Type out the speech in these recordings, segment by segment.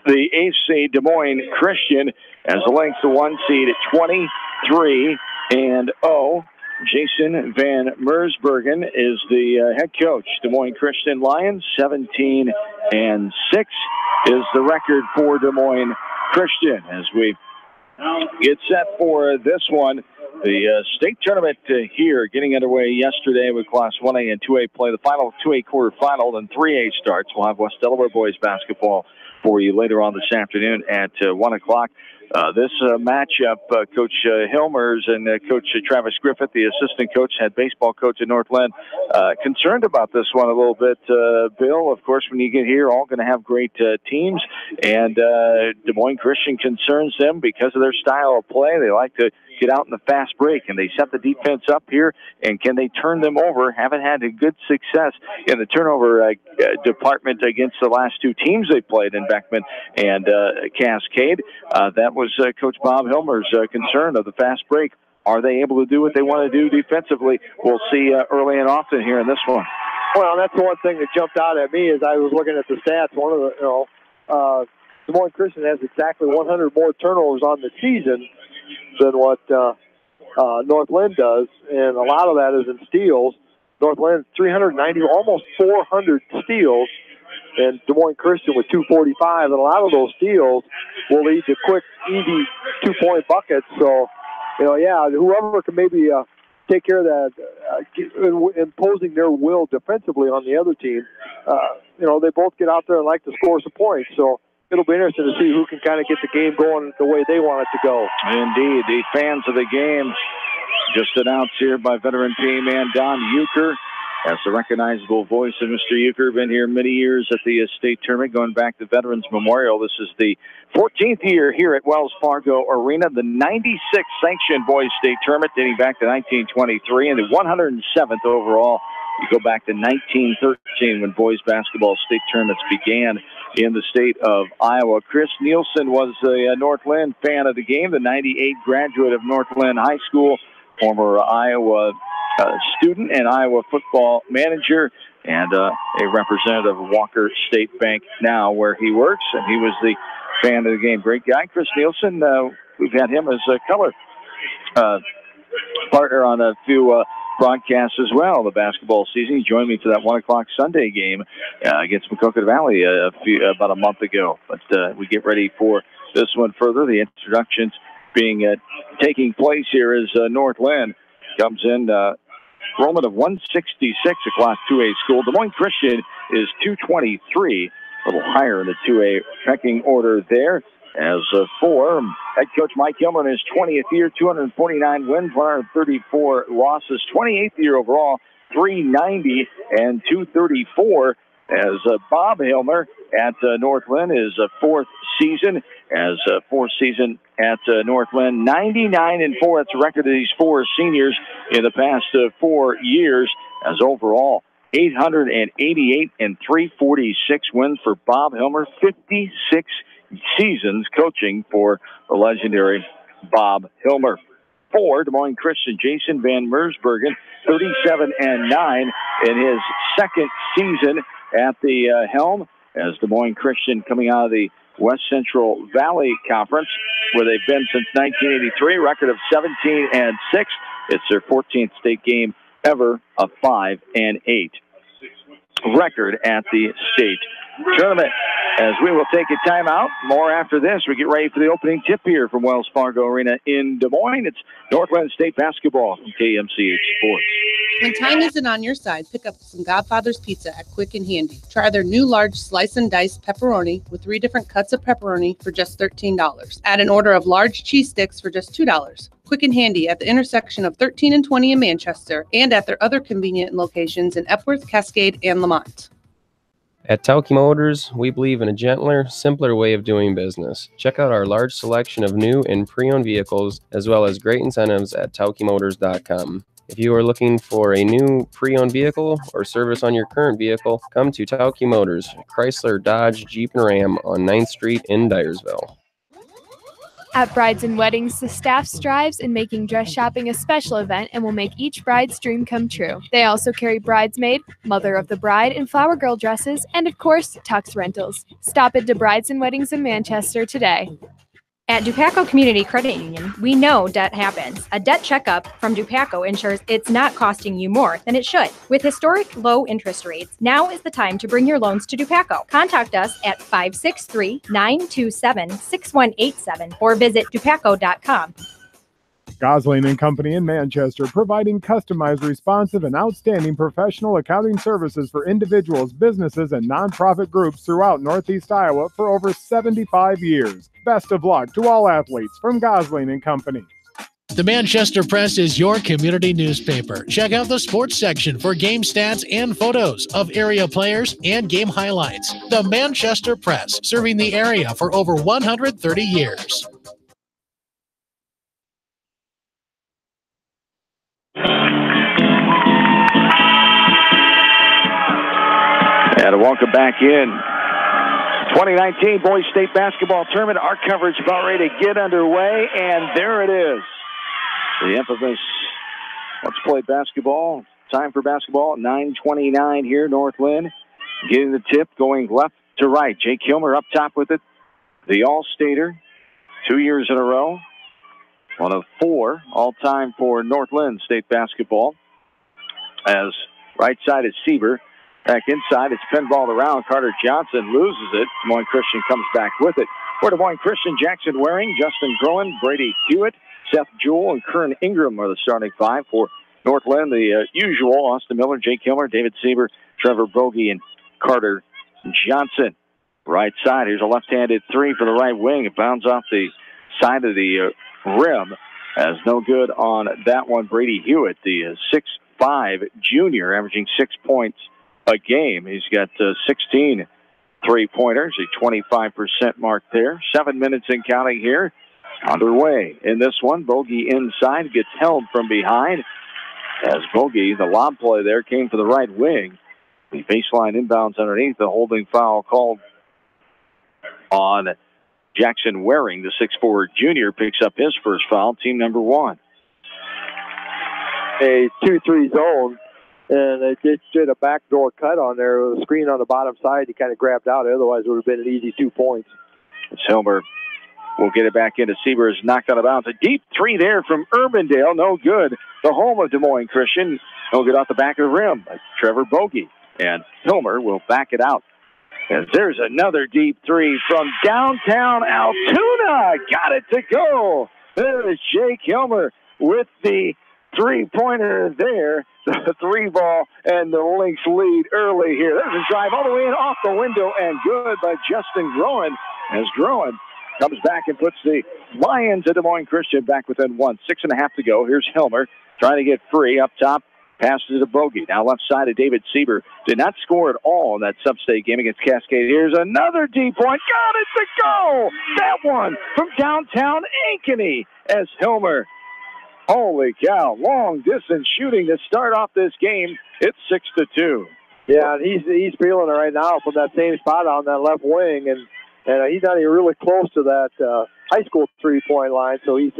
the AC Des Moines Christian as the length the 1 seed at 23-0. Jason Van Mersbergen is the head coach. Des Moines Christian Lions, 17-6 is the record for Des Moines Christian. As we get set for this one, the state tournament here getting underway yesterday with Class 1A and 2A play. The final 2A quarterfinal and 3A starts. We'll have West Delaware boys basketball for you later on this afternoon at 1 o'clock. This matchup, Coach Hilmers and Coach Travis Griffith, the assistant coach, head baseball coach at North Linn, concerned about this one a little bit. Bill, of course, when you get here, all going to have great teams, and Des Moines Christian concerns them because of their style of play. They like to get out in the fast break, and they set the defense up here, and can they turn them over? Haven't had a good success in the turnover department against the last two teams they played in Beckman and Cascade. That was Coach Bob Hilmer's concern of the fast break. Are they able to do what they want to do defensively? We'll see early and often here in this one. Well, that's the one thing that jumped out at me as I was looking at the stats. One of the, Des Moines Christian has exactly 100 more turnovers on the season than what North Linn does, and a lot of that is in steals. North Linn 390, almost 400 steals, and Des Moines Christian with 245, and a lot of those steals will lead to quick, easy two-point buckets. So, whoever can maybe take care of that, imposing their will defensively on the other team, they both get out there and like to score some points. So it'll be interesting to see who can kind of get the game going the way they want it to go. Indeed. The fans of the game just announced here by veteran team man Don Euchre as the recognizable voice of Mr. Euchre. Been here many years at the state tournament, going back to Veterans Memorial. This is the 14th year here at Wells Fargo Arena, the 96th sanctioned boys state tournament dating back to 1923, and the 107th overall. You go back to 1913 when boys basketball state tournaments began in the state of Iowa. Chris Nielsen was a North Linn fan of the game, the 98 graduate of North Linn High School, former Iowa student and Iowa football manager, and a representative of Walker State Bank now where he works, and he was the fan of the game. Great guy, Chris Nielsen. We've had him as a color partner on a few broadcasts as well the basketball season. He joined me for that 1 o'clock Sunday game against Maquoketa Valley about a month ago. But we get ready for this one further. The introductions taking place here as North Linn comes in enrollment of 166, a Class 2A school. Des Moines Christian is 223, a little higher in the 2A pecking order there. As for head coach Mike Hilmer in his 20th year, 249 wins, 134 losses, 28th year overall, 390 and 234. As Bob Hilmer at North Linn is fourth season at North Linn, 99-4. That's the record of these four seniors in the past 4 years. As overall, 888 and 346 wins for Bob Hilmer, 56 seasons coaching for the legendary Bob Hilmer. For Des Moines Christian, Jason Van Mersbergen, 37-9 in his second season at the helm, as Des Moines Christian coming out of the West Central Valley Conference, where they've been since 1983, record of 17-6. It's their 14th state game ever, a 5-8 record at the state tournament. As we will take a timeout. More after this. We get ready for the opening tip here from Wells Fargo Arena in Des Moines. It's North Linn State basketball from KMCH Sports. When time isn't on your side, pick up some Godfather's Pizza at Quick and Handy. Try their new large slice and dice pepperoni with 3 different cuts of pepperoni for just $13. Add an order of large cheese sticks for just $2. Quick and Handy at the intersection of 13 and 20 in Manchester and at their other convenient locations in Epworth, Cascade, and Lamont. At Tauke Motors, we believe in a gentler, simpler way of doing business. Check out our large selection of new and pre-owned vehicles, as well as great incentives at taukemotors.com. If you are looking for a new pre-owned vehicle or service on your current vehicle, come to Tauke Motors, Chrysler, Dodge, Jeep, and Ram on 9th Street in Dyersville. At Brides and Weddings, the staff strives in making dress shopping a special event and will make each bride's dream come true. They also carry bridesmaid, mother of the bride, and flower girl dresses, and of course, tux rentals. Stop at Brides and Weddings in Manchester today. At Dupaco Community Credit Union, we know debt happens. A debt checkup from Dupaco ensures it's not costing you more than it should. With historic low interest rates, now is the time to bring your loans to Dupaco. Contact us at 563-927-6187 or visit dupaco.com. Gosling and Company in Manchester, providing customized, responsive, and outstanding professional accounting services for individuals, businesses, and nonprofit groups throughout Northeast Iowa for over 75 years. Best of luck to all athletes from Gosling and Company. The Manchester Press is your community newspaper. Check out the sports section for game stats and photos of area players and game highlights. The Manchester Press, serving the area for over 130 years. And welcome back in. 2019 Boys State Basketball Tournament. Our coverage about ready to get underway, and there it is. The infamous Let's Play Basketball. Time for basketball. 9:29 here, North Linn. Getting the tip, going left to right. Jake Hilmer up top with it. The All-Stater, 2 years in a row. One of 4 all-time for North Linn State basketball. As right side is Sieber. Back inside, it's pinballed around. Carter Johnson loses it. Des Moines Christian comes back with it. For Des Moines Christian, Jackson Waring, Justin Groen, Brady Hewitt, Seth Jewell, and Kern Ingram are the starting 5 for North Linn. The usual, Austin Miller, Jake Hilmer, David Sieber, Trevor Bogey, and Carter Johnson. Right side, here's a left-handed 3 for the right wing. It bounds off the side of the rim. As no good on that one. Brady Hewitt, the 6'5 junior, averaging 6 points a game. He's got 16 three-pointers, a 25% mark there. 7 minutes in counting here. Underway in this one. Bogey inside, gets held from behind. As Bogey, the lob play there, came for the right wing. The baseline inbounds underneath. The holding foul called on Jackson Waring, the 6'4 junior, picks up his first foul, team number 1. A 2-3 zone. And they did a backdoor cut on there with a screen on the bottom side. He kind of grabbed out. Otherwise, it would have been an easy 2 points. Hilmer will get it back into Sieber. Is knocked out of bounds. A deep 3 there from Urbandale. No good. The home of Des Moines Christian. No good off the back of the rim by Trevor Bogey. And Hilmer will back it out. And there's another deep 3 from downtown Altoona. Got it to go. There is Jake Hilmer with the 3-pointer there. The 3 ball, and the Lynx lead early here. There's a drive all the way in off the window, and good by Justin Groen. As Groen comes back and puts the Lions of Des Moines Christian back within 1. 6.5 to go. Here's Hilmer trying to get free up top. Passes to Bogey. Now left side of David Sieber. Did not score at all in that sub-state game against Cascade. Here's another deep point. Got it to go! That one from downtown Ankeny as Hilmer. Holy cow, long distance shooting to start off this game. It's 6-2. Yeah, and he's feeling it right now from that same spot on that left wing, and he's not even really close to that high school 3-point line, so he's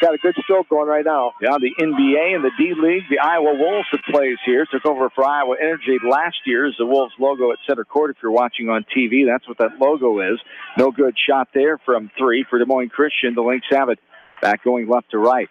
got a good stroke going right now. Yeah, the NBA and the D-League, the Iowa Wolves that plays here, took over for Iowa Energy last year as the Wolves logo at center court. If you're watching on TV, that's what that logo is. No good shot there from 3 for Des Moines Christian. The Lynx have it back going left to right.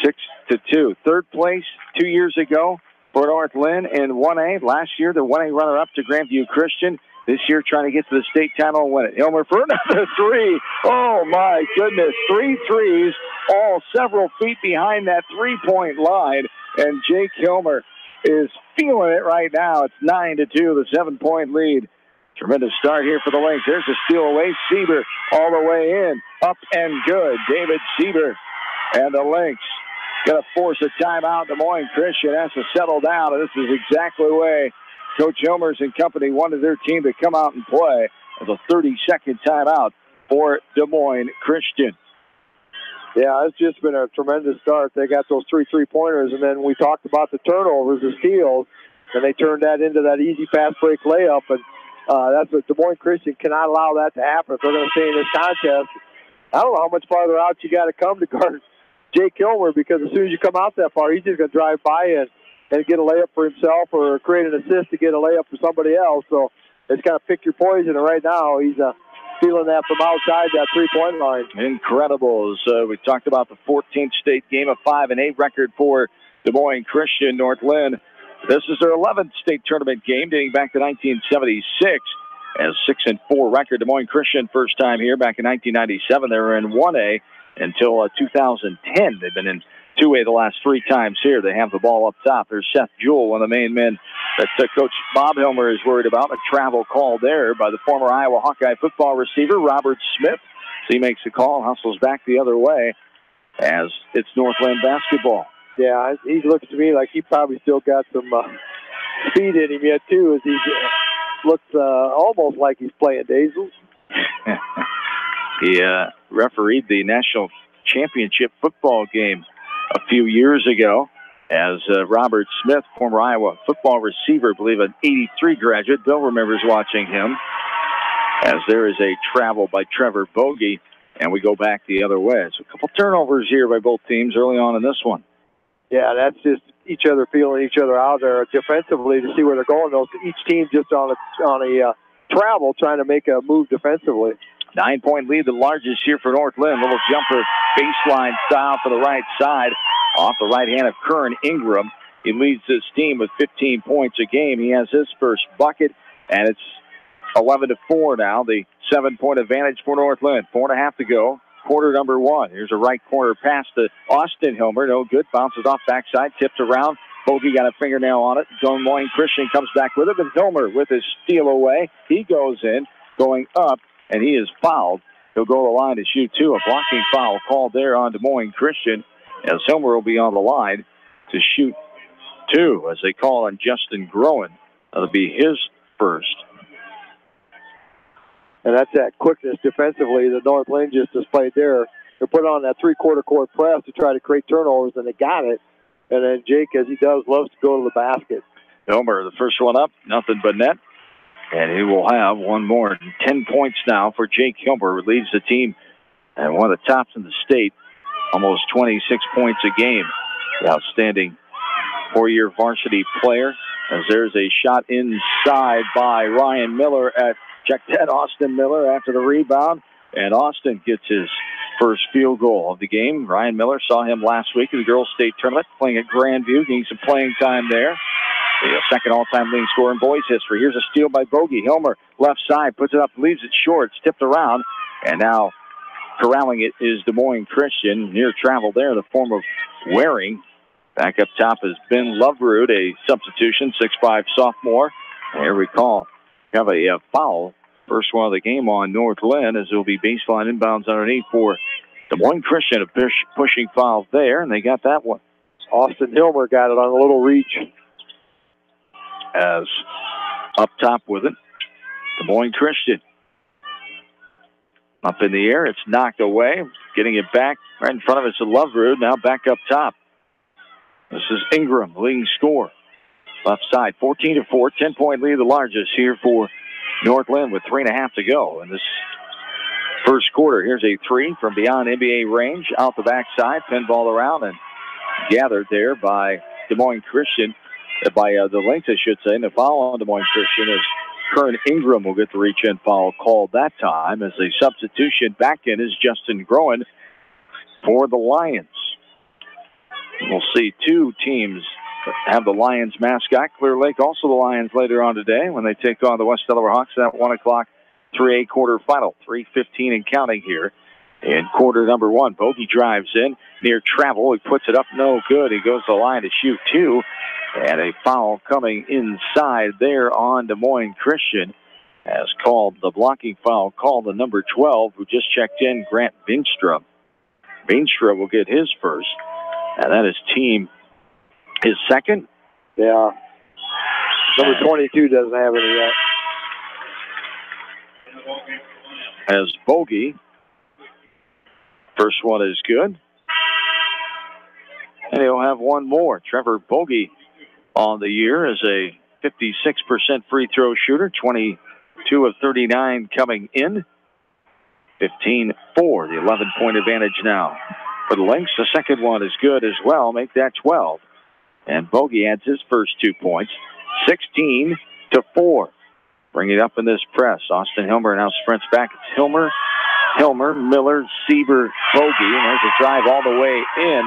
6-2. Third place 2 years ago for North Linn in 1A. Last year, the 1A runner-up to Grandview Christian. This year, trying to get to the state title and win it. Hilmer for another 3. Oh, my goodness. 3 threes, all several feet behind that 3-point line. And Jake Hilmer is feeling it right now. It's 9-2, the 7-point lead. Tremendous start here for the Lynx. There's a steal away. Sieber all the way in. Up and good. David Sieber and the Lynx going to force a timeout. Des Moines Christian has to settle down, and this is exactly the way Coach Hilmers and company wanted their team to come out and play. As a 30-second timeout for Des Moines Christian. Yeah, it's just been a tremendous start. They got those 3 3-pointers, and then we talked about the turnovers, the steals, and they turned that into that easy fast break layup. And that's what Des Moines Christian cannot allow that to happen if they're going to stay in this contest. I don't know how much farther out you got to come to guard Jake Kilmer, because as soon as you come out that far, he's just going to drive by and get a layup for himself or create an assist to get a layup for somebody else. So it's kind of pick your poison, and right now he's feeling that from outside that three-point line. Incredible. As we talked about the 14th state game, a 5-8 record for Des Moines Christian. North Linn, this is their 11th state tournament game dating back to 1976. As 6-4 record, Des Moines Christian first time here back in 1997. They were in 1A until 2010. They've been in 2A the last 3 times here. They have the ball up top. There's Seth Jewell, one of the main men that Coach Bob Hilmer is worried about. A travel call there by the former Iowa Hawkeye football receiver, Robert Smith. So he makes the call, hustles back the other way as it's North Linn basketball. Yeah, he looks to me like he probably still got some speed in him yet, too, as he looks almost like he's playing Daisel. He refereed the national championship football game a few years ago as Robert Smith, former Iowa football receiver, I believe an 83 graduate. Bill remembers watching him as there is a travel by Trevor Bogey, and we go back the other way. So a couple turnovers here by both teams early on in this one. Yeah, that's just each other feeling each other out there defensively to see where they're going. Each team just on a travel trying to make a move defensively. 9-point lead, the largest here for North Linn. Little jumper baseline style for the right side off the right hand of Curran Ingram. He leads this team with 15 points a game. He has his first bucket, and it's 11-4 now. The 7-point advantage for North Linn. 4.5 to go. Quarter number 1. Here's a right corner pass to Austin Hilmer. No good. Bounces off backside. Tipped around. Bogey got a fingernail on it. Des Moines Christian comes back with it. And Hilmer with his steal away. He goes in, going up, and he is fouled. He'll go to the line to shoot 2. A blocking foul called there on Des Moines Christian, as Hilmer will be on the line to shoot 2 as they call on Justin Groen. That'll be his first. And that's that quickness defensively that North Linn just displayed there. They put on that three-quarter court press to try to create turnovers, and they got it. And then Jake, as he does, loves to go to the basket. Hilmer, the first one up, nothing but net. And he will have one more. 10 points now for Jake Hilmer. Leads the team and one of the tops in the state. Almost 26 points a game. The outstanding 4-year varsity player. As there's a shot inside by Ryan Miller at check that, Austin Miller after the rebound. And Austin gets his first field goal of the game. Ryan Miller, saw him last week in the girls' state tournament, playing at Grandview, getting some playing time there. The second all-time leading scorer in boys history. Here's a steal by Bogey. Hilmer, left side, puts it up, leaves it short. It's tipped around. And now corralling it is Des Moines Christian. Near travel there in the form of Waring. Back up top is Ben Loverud, a substitution, 6'5 sophomore. And here we have a foul. First one of the game on North Linn, as it will be baseline inbounds underneath for Des Moines Christian. A pushing foul there, and they got that one. Austin Hilmer got it on a little reach. As up top with it, Des Moines Christian. Up in the air, it's knocked away. Getting it back right in front of us to Loverud. Now back up top. This is Ingram, leading scorer. Left side, 14-4, 10-point lead, the largest here for North Linn with 3.5 to go in this first quarter. Here's a 3 from beyond NBA range, out the backside, pinball around and gathered there by Des Moines Christian, by the length, I should say. And the foul on Des Moines Christian is Curran Ingram will get the reach-in foul called that time, as a substitution back in is Justin Groen for the Lions. We'll see 2 teams have the Lions mascot. Clear Lake also the Lions later on today when they take on the West Delaware Hawks at 1 o'clock 3A quarterfinal. 3:15 and counting here in quarter number 1. Bogey drives in near travel. He puts it up, no good. He goes to the line to shoot 2. And a foul coming inside there on Des Moines Christian, as called the blocking foul called the number 12 who just checked in, Grant Veenstra. Veenstra will get his first, and that is his second. Yeah. Number 22 doesn't have any yet. As Bogey, first one is good. And he'll have one more. Trevor Bogey on the year is a 56% free throw shooter, 22 of 39 coming in. 15-4, the 11-point advantage now for the Lynx. The second one is good as well, make that 12. And Bogey adds his first 2 points, 16-4. Bring it up in this press. Austin Hilmer now sprints back. It's Hilmer, Miller, Sieber, Bogey. And there's a drive all the way in.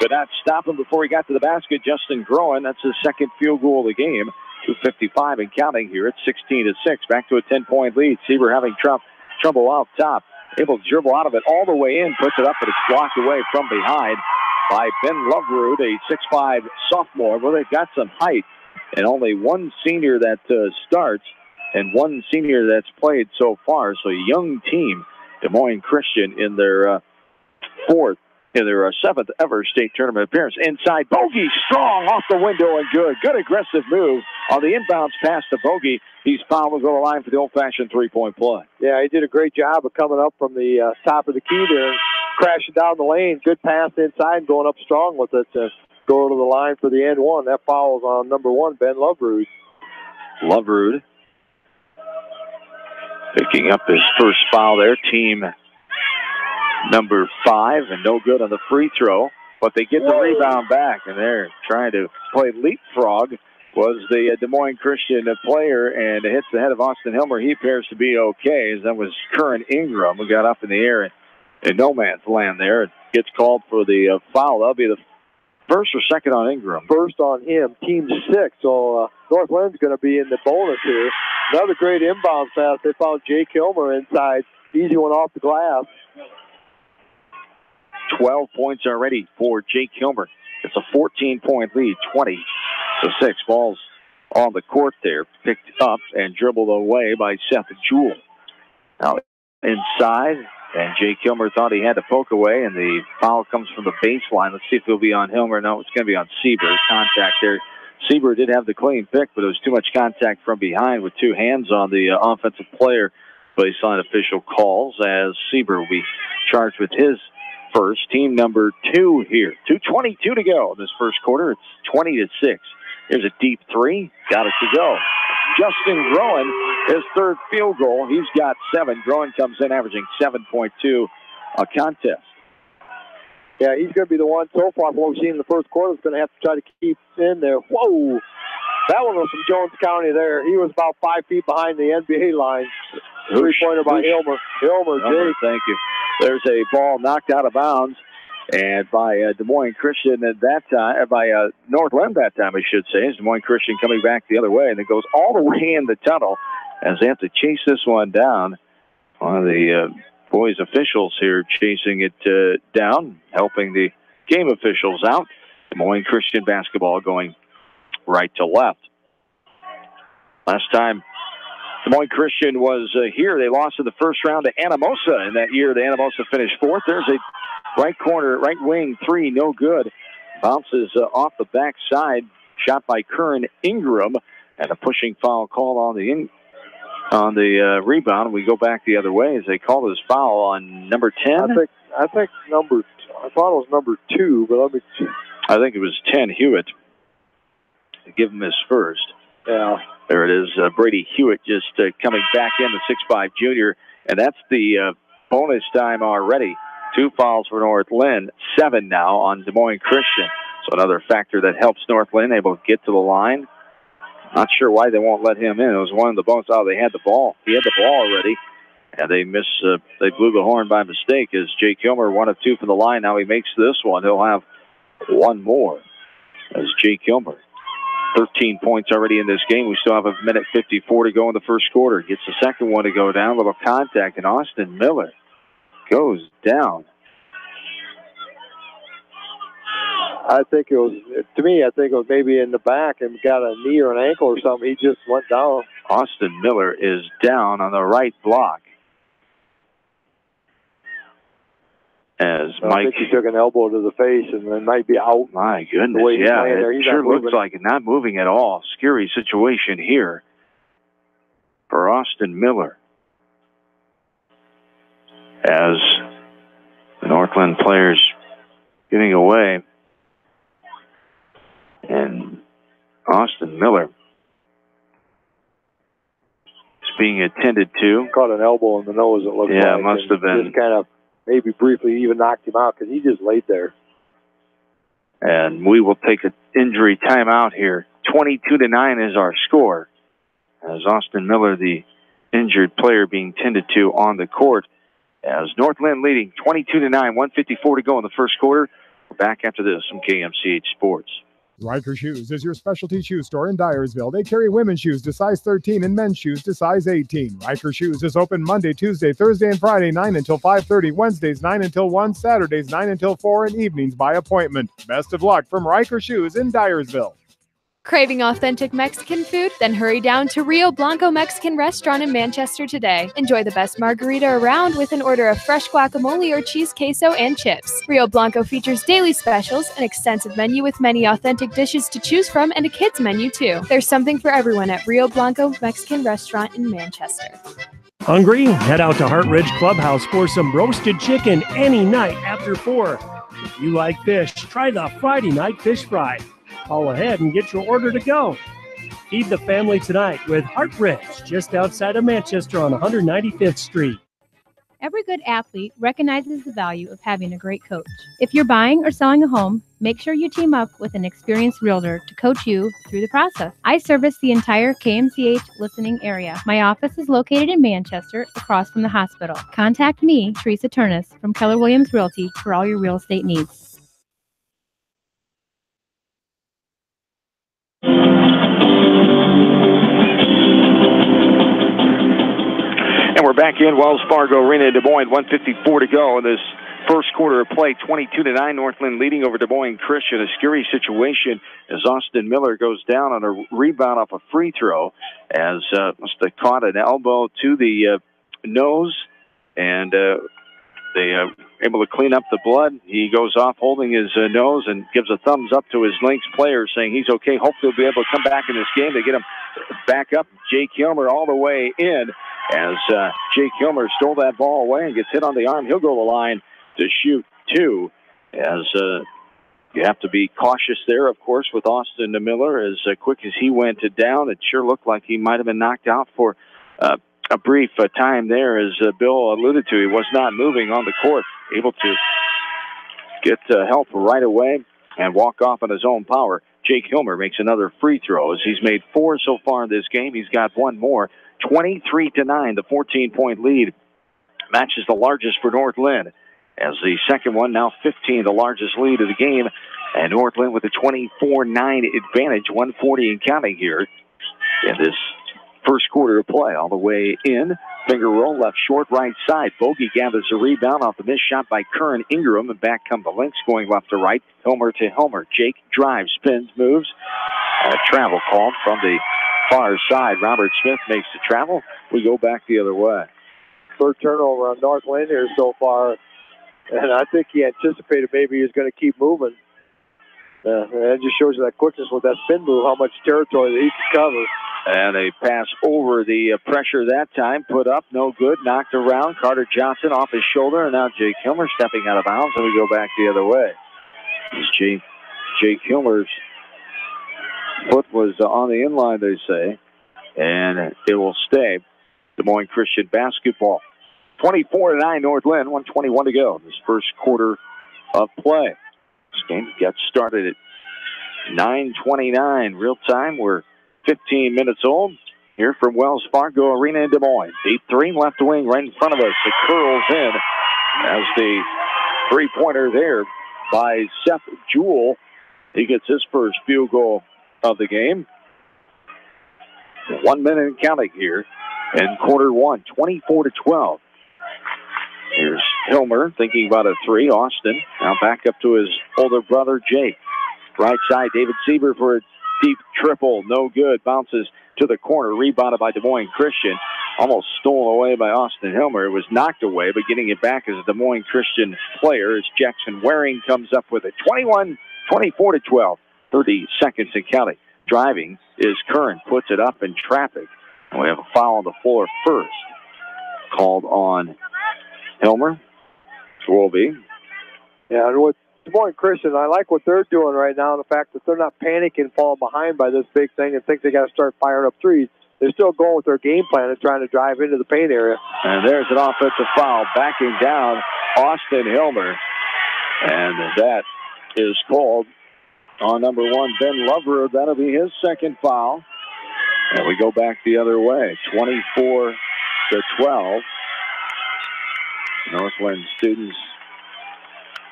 But not stopping before he got to the basket. Justin Groen, that's his second field goal of the game. 2:55 and counting here. It's 16-6. Back to a 10-point lead. Sieber having trouble out top. Able to dribble out of it all the way in. Puts it up, but it's blocked away from behind by Ben Loverud, a 6'5 sophomore. Well, they've got some height. And only one senior that starts and one senior that's played so far. So a young team, Des Moines Christian, in their seventh ever state tournament appearance. Inside, Bogey, strong off the window and good. Good aggressive move on the inbounds pass to Bogey. He's fouled and go to the line for the old-fashioned three-point play. Yeah, he did a great job of coming up from the top of the key there, crashing down the lane. Good pass inside and going up strong with it to go to the line for the end one. That foul is on number 1, Ben Loverud. Loverud picking up his first foul there. Team number 5, and no good on the free throw. But they get the rebound back, and they're trying to play leapfrog. Was the Des Moines Christian player, and it hits the head of Austin Hilmer. He appears to be okay, as that was Curran Ingram who got up in the air in no man's land there. It gets called for the foul. That'll be the first or second on Ingram? First on him, team 6. So North Lynn's going to be in the bonus here. Another great inbound pass. They found Jake Hilmer inside. Easy one off the glass. 12 points already for Jake Hilmer. It's a 14-point lead, 20-6. Balls on the court there. Picked up and dribbled away by Seth Jewell. Now inside, and Jake Hilmer thought he had to poke away, and the foul comes from the baseline. Let's see if it'll be on Hilmer. No, it's going to be on Sieber. Contact there. Sieber did have the clean pick, but it was too much contact from behind with 2 hands on the offensive player. Baseline official calls as Sieber will be charged with his first. Team number 2 here. 2:22 to go in this first quarter. It's 20-6. Here's a deep 3. Got it to go. Justin Groen, his third field goal. He's got 7. Groen comes in averaging 7.2 a contest. Yeah, he's going to be the one so far from what we've seen in the first quarter. Is going to have to try to keep in there. Whoa! That one was from Jones County there. He was about 5 feet behind the NBA line. Three-pointer by Hilmer. Jake. Thank you. There's a ball knocked out of bounds, and by Des Moines Christian at that time, by North Lynn that time, I should say. Des Moines Christian coming back the other way, and it goes all the way in the tunnel as they have to chase this one down. One of the boys officials here chasing it down, helping the game officials out. Des Moines Christian basketball going right to left. Last time Des Moines Christian was here, they lost in the first round to Anamosa. In that year, the Anamosa finished 4th. There's a right corner, right wing 3, no good. Bounces off the backside, shot by Curran Ingram, and a pushing foul called on the rebound. We go back the other way as they call this foul on number 10. I thought it was number 2, but let me see. I think it was 10, Hewitt. Give him his first. Yeah. There it is, Brady Hewitt just coming back in, the 6'5 junior, and that's the bonus time already. 2 fouls for North Lynn, 7 now on Des Moines Christian. So another factor that helps North Lynn able to get to the line. Not sure why they won't let him in. It was one of the bonus. Oh, they had the ball. He had the ball already, and they they blew the horn by mistake as Jake Hilmer, 1 of 2 from the line. Now he makes this one. He'll have 1 more as Jake Hilmer. 13 points already in this game. We still have 1:54 to go in the first quarter. Gets the second one to go down. A little contact, and Austin Miller goes down. I think it was maybe in the back and got a knee or an ankle or something. He just went down. Austin Miller is down on the right block. As I think he took an elbow to the face and then might be out. My goodness, yeah, it sure looks like it. Not moving at all. Scary situation here for Austin Miller. As the Northland players getting away. And Austin Miller is being attended to. Caught an elbow in the nose, it looked like. Yeah, it must have been. Just kind of maybe briefly even knocked him out because he just laid there. And we will take an injury timeout here. 22-9 is our score. As Austin Miller, the injured player, being tended to on the court. As North Linn leading 22-9, 1:54 to go in the first quarter. We're back after this from KMCH Sports. Riker Shoes is your specialty shoe store in Dyersville. They carry women's shoes to size 13 and men's shoes to size 18. Riker Shoes is open Monday, Tuesday, Thursday, and Friday, 9 until 5:30. Wednesdays, 9 until 1. Saturdays, 9 until 4. And evenings by appointment. Best of luck from Riker Shoes in Dyersville. Craving authentic Mexican food? Then hurry down to Rio Blanco Mexican Restaurant in Manchester today. Enjoy the best margarita around with an order of fresh guacamole or cheese queso and chips. Rio Blanco features daily specials, an extensive menu with many authentic dishes to choose from, and a kids menu too. There's something for everyone at Rio Blanco Mexican Restaurant in Manchester. Hungry? Head out to Hart Ridge Clubhouse for some roasted chicken any night after 4. If you like fish, try the Friday night fish fry. Call ahead and get your order to go. Feed the family tonight with Hart Ridge, just outside of Manchester on 195th Street. Every good athlete recognizes the value of having a great coach. If you're buying or selling a home, make sure you team up with an experienced realtor to coach you through the process. I service the entire KMCH listening area. My office is located in Manchester, across from the hospital. Contact me, Teresa Turnus, from Keller Williams Realty for all your real estate needs. And we're back in Wells Fargo Arena in Des Moines, 1:54 to go in this first quarter of play. 22-9, North Linn leading over Des Moines Christian. A scary situation as Austin Miller goes down on a rebound off a free throw, as must have caught an elbow to the nose, and they are able to clean up the blood. He goes off holding his nose and gives a thumbs up to his Lynx player, saying he's okay. Hopefully he'll be able to come back in this game to get him back up. Jake Hilmer all the way in, as Jake Hilmer stole that ball away and gets hit on the arm. He'll go to the line to shoot 2, as you have to be cautious there, of course, with Austin Miller. As quick as he went down, it sure looked like he might have been knocked out for a brief time there. As Bill alluded to, he was not moving on the court, able to get help right away and walk off on his own power. Jake Hilmer makes another free throw, as he's made 4 so far in this game. He's got one more. 23-9, the 14-point lead matches the largest for North Linn, as the second one now 15, the largest lead of the game, and North Linn with a 24-9 advantage, 140 and counting here in this first quarter of play. All the way in, finger roll left short right side. Bogey gathers a rebound off the missed shot by Curran Ingram, and back come the Lynx going left to right. Hilmer to Hilmer. Jake drives, spins, moves. Travel called from the far side. Robert Smith makes the travel. We go back the other way. Third turnover on North Linn here so far, and I think he anticipated maybe he was going to keep moving. That just shows you that quickness with that spin move, how much territory that he can cover. And a pass over the pressure that time. Put up, no good. Knocked around. Carter Johnson off his shoulder, and now Jake Hilmer stepping out of bounds, and we go back the other way. Jake Hilmer's foot was on the inline, they say, and it will stay. Des Moines Christian basketball. 24-9 North Linn, 1:21 to go. This first quarter of play. This game gets started at 9:29 real time. We're 15 minutes old here from Wells Fargo Arena in Des Moines. Deep three, left wing right in front of us. It curls in as the three-pointer there by Seth Jewell. He gets his first field goal of the game. 1 minute and counting here in quarter one, 24-12. Here's Hilmer thinking about a three. Austin now back up to his older brother, Jake. Right side, David Sieber for a deep triple. No good. Bounces to the corner. Rebounded by Des Moines Christian. Almost stolen away by Austin Hilmer. It was knocked away, but getting it back is a Des Moines Christian player as Jackson Waring comes up with it. 24-12. 30 seconds and counting. Driving is Curran. Puts it up in traffic. And we have a foul on the floor first. Called on Hilmer. Will be. Yeah, and with Des Moines Christian, I like what they're doing right now, and the fact that they're not panicking, falling behind by this big thing and think they got to start firing up threes. they're still going with their game plan and trying to drive into the paint area. And there's an offensive foul backing down Austin Hilmer. And that is called on number 1, Ben Lover. That'll be his second foul. And we go back the other way, 24-12. Northland students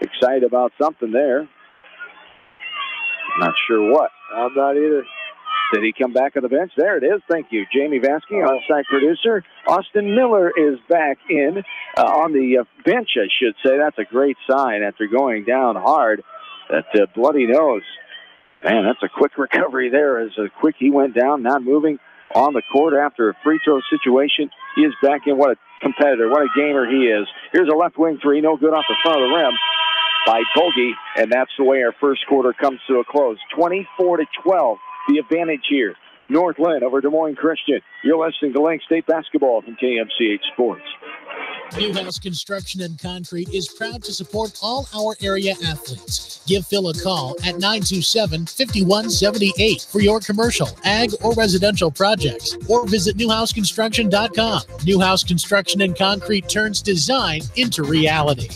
excited about something there. Not sure what. I'm not either. Did he come back on the bench? There it is. Thank you, Jamie Vasky, on-site producer. Austin Miller is back in on the bench, I should say. That's a great sign after going down hard. That bloody nose. Man, that's a quick recovery there. As quick he went down, not moving on the court after a free throw situation. He is back in. What a competitor, what a gamer he is. Here's a left wing three, no good off the front of the rim by Bogey, and that's the way our first quarter comes to a close. 24-12, the advantage here. North Linn over Des Moines Christian. You're listening to Link State Basketball from KMCH Sports. Newhouse Construction and Concrete is proud to support all our area athletes. Give Phil a call at 927-5178 for your commercial, ag, or residential projects, or visit newhouseconstruction.com. Newhouse Construction and Concrete turns design into reality.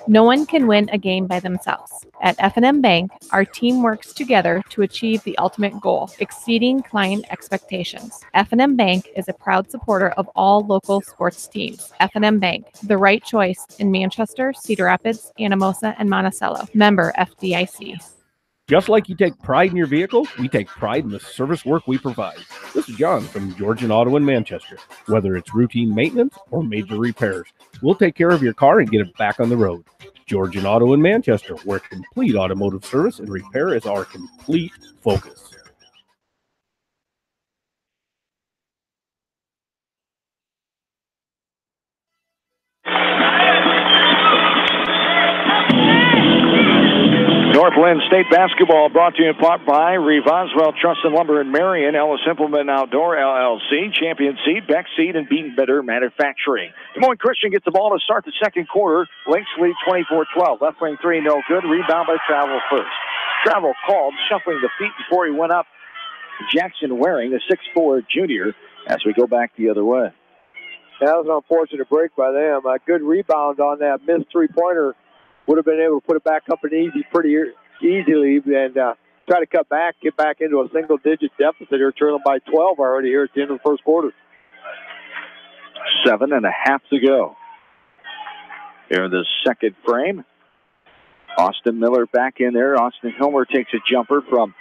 No one can win a game by themselves. At F&M Bank, our team works together to achieve the ultimate goal, exceeding client expectations. F&M Bank is a proud supporter of all local sports teams. F&M Bank, the right choice in Manchester, Cedar Rapids, Anamosa, and Monticello. Member FDIC. Just like you take pride in your vehicle, we take pride in the service work we provide. This is John from Georgian Auto in Manchester. Whether it's routine maintenance or major repairs, we'll take care of your car and get it back on the road. Georgian Auto in Manchester, where complete automotive service and repair is our complete focus. North Linn State Basketball brought to you in part by Reeve Oswald Trust and Lumber in Marion, Ellis Implement Outdoor LLC, Champion Seed, Beck Seed, and Beaten Bitter Manufacturing. Des Moines Christian gets the ball to start the second quarter. Lynx lead 24-12. Left wing three, no good. Rebound by Travel first. Travel called, shuffling the feet before he went up. Jackson Waring, the 6'4 junior, as we go back the other way. That was an unfortunate break by them. A good rebound on that missed three-pointer. Would have been able to put it back up and pretty easily and try to cut back, get back into a single-digit deficit here, trailing by 12 already here at the end of the first quarter. 7.5 to go. Here in the second frame. Austin Miller back in there. Austin Hilmer takes a jumper from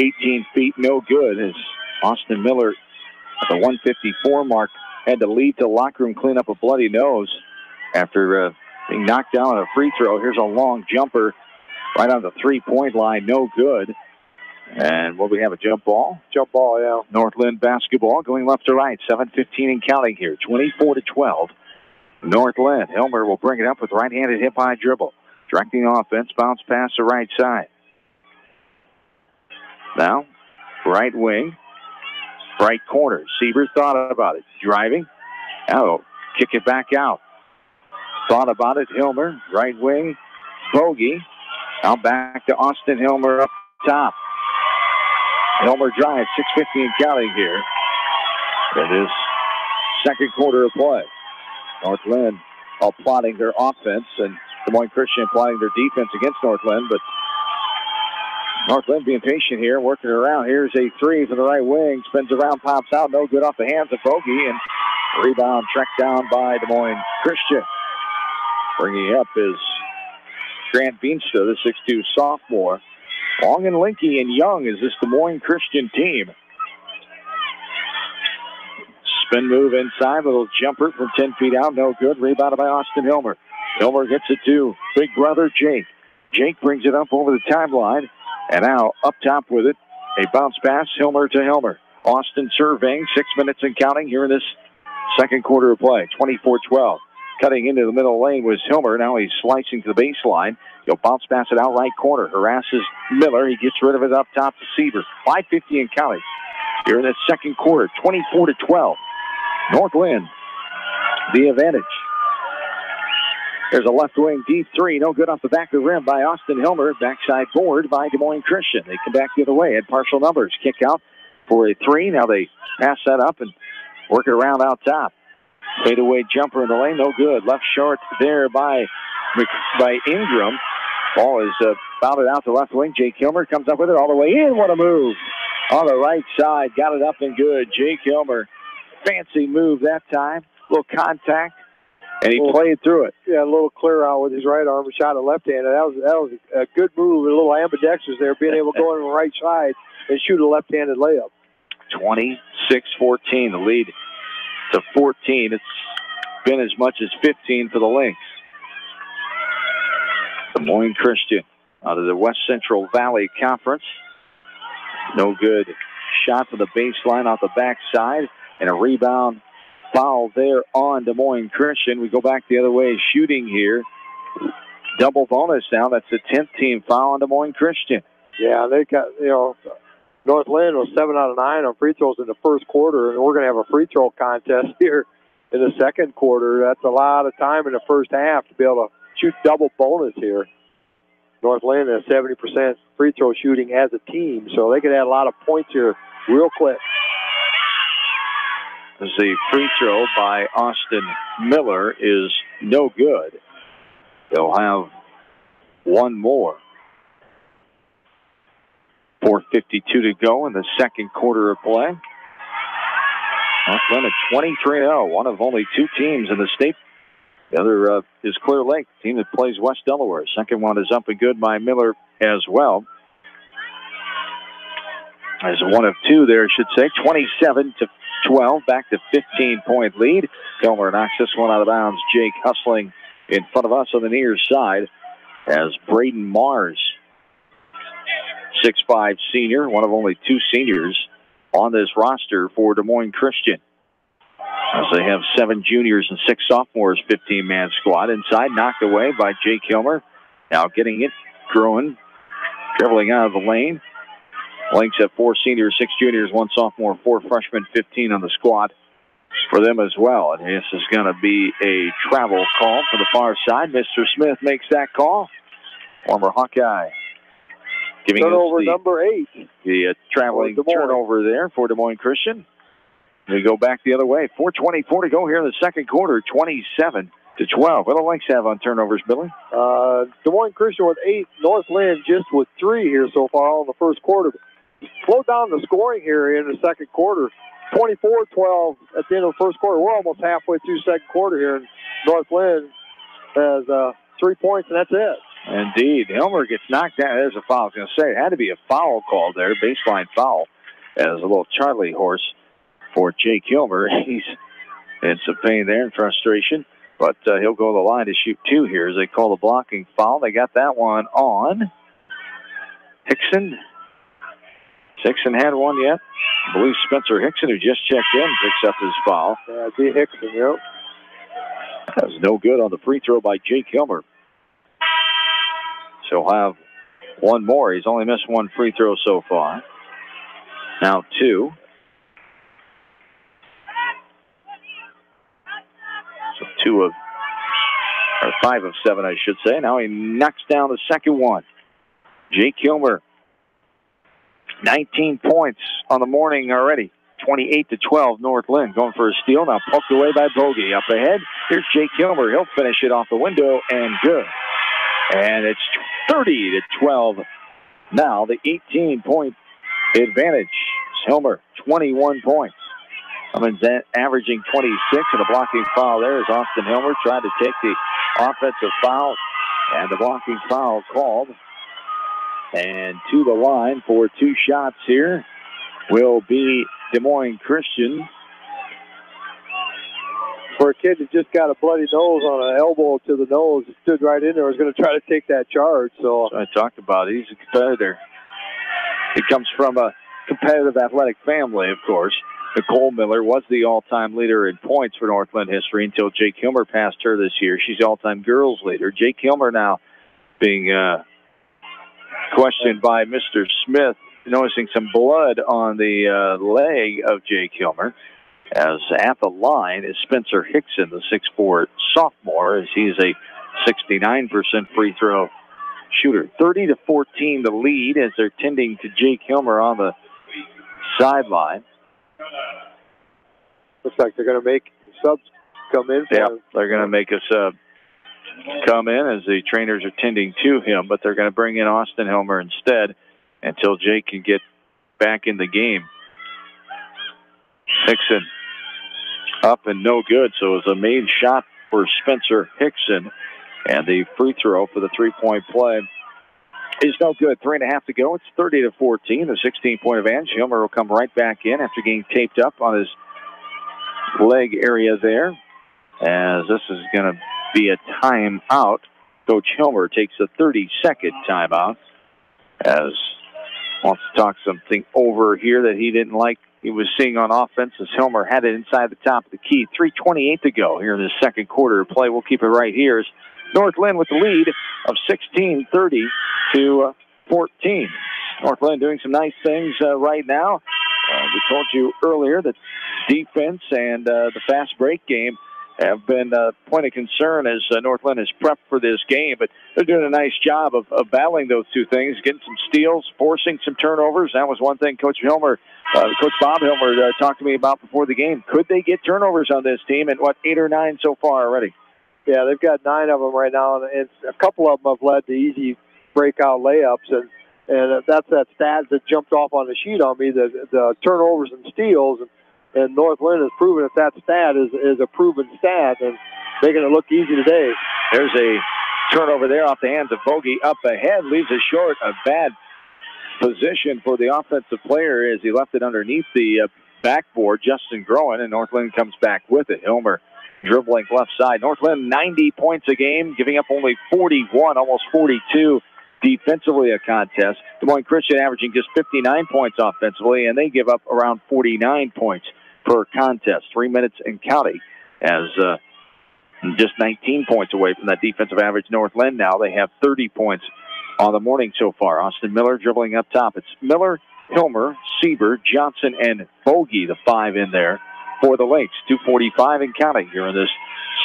18 feet, no good, as Austin Miller at the 154 mark had to leave the locker room, clean up a bloody nose after being knocked down on a free throw. Here's a long jumper right on the three-point line. No good. And will we have a jump ball? Jump ball, yeah. North Linn basketball going left to right. 7:15 and counting here. 24-12. North Linn. Hilmer will bring it up with right-handed hip-high dribble. Directing offense. Bounce pass to right side. Now, right wing. Right corner. Siebert thought about it. Driving. Now, kick it back out. Thought about it, Hilmer, right wing, Bogey. Now back to Austin Hilmer up top. Hilmer drives, 6:50 and counting here. It is second quarter of play. North Linn plotting their offense, and Des Moines Christian plotting their defense against North Linn, but North Linn being patient here, working around. Here's a three from the right wing, spins around, pops out, no good off the hands of Bogey, and rebound tracked down by Des Moines Christian. Bringing up is Grant Beanstra, the 6'2 sophomore. Long and Linky and Young is this Des Moines Christian team. Spin move inside, little jumper from 10 feet out, no good. Rebounded by Austin Hilmer. Hilmer gets it to big brother Jake. Jake brings it up over the timeline, and now up top with it. A bounce pass, Hilmer to Hilmer. Austin surveying, 6 minutes and counting here in this second quarter of play, 24-12. Cutting into the middle lane was Hilmer. Now he's slicing to the baseline. He'll bounce pass it out right corner. Harasses Miller. He gets rid of it up top to Siebert. 5:50 and counting. Here in the second quarter, 24-12. North Linn, the advantage. There's a left wing deep three. No good off the back of the rim by Austin Hilmer. Backside board by Des Moines Christian. They come back the other way. Had partial numbers. Kick out for a three. Now they pass that up and work it around out top. Fadeaway jumper in the lane, no good. Left short there by Ingram. Ball is bounded out to left wing. Jake Kilmer comes up with it all the way in. What a move on the right side. Got it up and good. Jake Kilmer, fancy move that time. A little contact, and he played through it. Yeah, a little clear out with his right arm, shot a left-handed. That was a good move. A little ambidextrous there, being able to go on the right side and shoot a left-handed layup. 26-14, the lead to 14. It's been as much as 15 for the Lynx. Des Moines Christian out of the West Central Valley Conference. No good shot from the baseline off the backside, and a rebound foul there on Des Moines Christian. We go back the other way, shooting here. Double bonus now. That's the 10th team foul on Des Moines Christian. Yeah, they got, North Linn was 7 out of 9 on free throws in the first quarter, and we're going to have a free throw contest here in the second quarter. That's a lot of time in the first half to be able to shoot double bonus here. North Linn has 70% free throw shooting as a team, so they could add a lot of points here real quick. As the free throw by Austin Miller is no good. They'll have one more. 4:52 to go in the second quarter of play. North Linn at 23-0, one of only two teams in the state. The other is Clear Lake, the team that plays West Delaware. Second one is up and good by Miller as well. As one of two there, I should say. 27-12, back to 15-point lead. Kilmer knocks this one out of bounds. Jake hustling in front of us on the near side as Braden Mars, 6'5" senior, one of only two seniors on this roster for Des Moines Christian. As they have 7 juniors and 6 sophomores, 15-man squad. Inside, knocked away by Jake Kilmer. Now getting it, growing, dribbling out of the lane. Lynx have 4 seniors, 6 juniors, 1 sophomore, 4 freshmen, 15 on the squad for them as well. And this is going to be a travel call for the far side. Mr. Smith makes that call. Former Hawkeye. Giving turnover us number 8. The traveling turnover there for Des Moines Christian. We go back the other way. 4:24 to go here in the second quarter. 27-12. What do the Lynx have on turnovers, Billy? Des Moines Christian with 8. North Linn just with 3 here so far all in the first quarter. Slowed down the scoring here in the second quarter. 24-12 at the end of the first quarter. We're almost halfway through second quarter here. And North Linn has 3 points, and that's it. Indeed. Hilmer gets knocked down. There's a foul. I was going to say, it had to be a foul call there, baseline foul, as a little Charlie horse for Jake Hilmer. He's in some pain there and frustration, but he'll go to the line to shoot 2 here as they call the blocking foul. They got that one on Hickson. Hickson had one yet. I believe Spencer Hickson, who just checked in, picks up his foul. Yeah, D. Hickson, yep. That was no good on the free throw by Jake Hilmer. So he'll have one more. He's only missed 1 free throw so far. Now 2. So 5 of 7, I should say. Now he knocks down the second one. Jake Kilmer, 19 points on the morning already. 28-12, North Linn going for a steal. Now poked away by Bogey. Up ahead, here's Jake Kilmer. He'll finish it off the window and good. And it's 30-12. Now the 18-point advantage. Hilmer, 21 points. Cummins averaging 26, and a blocking foul there as Austin Hilmer tried to take the offensive foul, and the blocking foul called. And to the line for 2 shots here will be Des Moines Christian. For a kid that just got a bloody nose on an elbow to the nose, stood right in there, was going to try to take that charge. So I talked about it. He's a competitor. He comes from a competitive athletic family, of course. Nicole Miller was the all-time leader in points for North Linn history until Jake Hilmer passed her this year. She's the all-time girls leader. Jake Hilmer now being questioned by Mr. Smith, noticing some blood on the leg of Jake Hilmer. As at the line is Spencer Hickson, the 6'4" sophomore, as he's a 69% free throw shooter. 30-14 the lead as they're tending to Jake Hilmer on the sideline. Looks like they're going to make subs come in. Yeah, they're going to make a sub come in as the trainers are tending to him, but they're going to bring in Austin Helmer instead until Jake can get back in the game. Hickson up and no good, so it was a made shot for Spencer Hickson, and the free throw for the three-point play is no good. 3.5 to go. It's 30-14. The 16-point advantage. Helmer will come right back in after getting taped up on his leg area there, as this is going to be a timeout. Coach Helmer takes a 30-second timeout, as wants to talk something over here that he didn't like he was seeing on offense, as Helmer had it inside the top of the key. 3:28 to go here in the second quarter of play. We'll keep it right here as North Linn with the lead of 16, 30-14. North Linn doing some nice things right now. We told you earlier that defense and the fast break game have been a point of concern as North Linn has prepped for this game, but they're doing a nice job of battling those two things, getting some steals, forcing some turnovers. That was one thing Coach Bob Helmer talked to me about before the game. Could they get turnovers on this team? And 8 or 9 so far already? Yeah, they've got 9 of them right now, and a couple of them have led to easy breakout layups, and that's that stat that jumped off on the sheet on me, the turnovers and steals, and North Linn has proven that stat is a proven stat, and making it look easy today. There's a turnover there off the hands of Bogey. Up ahead, leaves it short. A bad position for the offensive player as he left it underneath the backboard. Justin Groen, and North Linn comes back with it. Helmer dribbling left side. North Linn 90 points a game, giving up only 41, almost 42 defensively a contest. Des Moines Christian averaging just 59 points offensively, and they give up around 49 points per contest. 3 minutes and counting, as just 19 points away from that defensive average. North Linn now, they have 30 points on the morning so far. Austin Miller dribbling up top. It's Miller, Helmer, Sieber, Johnson, and Bogey, the 5 in there for the Lakes. 2:45 and counting here in this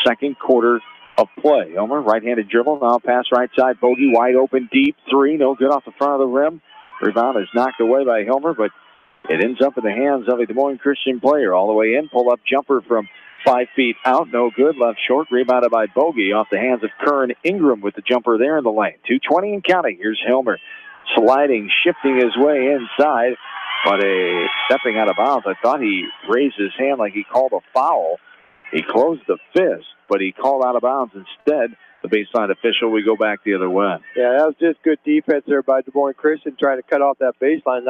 second quarter of play. Helmer, right-handed dribble, now pass right side. Bogey wide open, deep 3, no good off the front of the rim. Rebound is knocked away by Helmer, but it ends up in the hands of a Des Moines Christian player. All the way in, pull-up jumper from 5 feet out, no good, left short, rebounded by Bogey off the hands of Kern Ingram with the jumper there in the lane. 2:20 and counting. Here's Helmer sliding, shifting his way inside, but stepping out of bounds. I thought he raised his hand like he called a foul. He closed the fist, but he called out of bounds instead. The baseline official, we go back the other way. Yeah, that was just good defense there by Des Moines Christian, trying to cut off that baseline.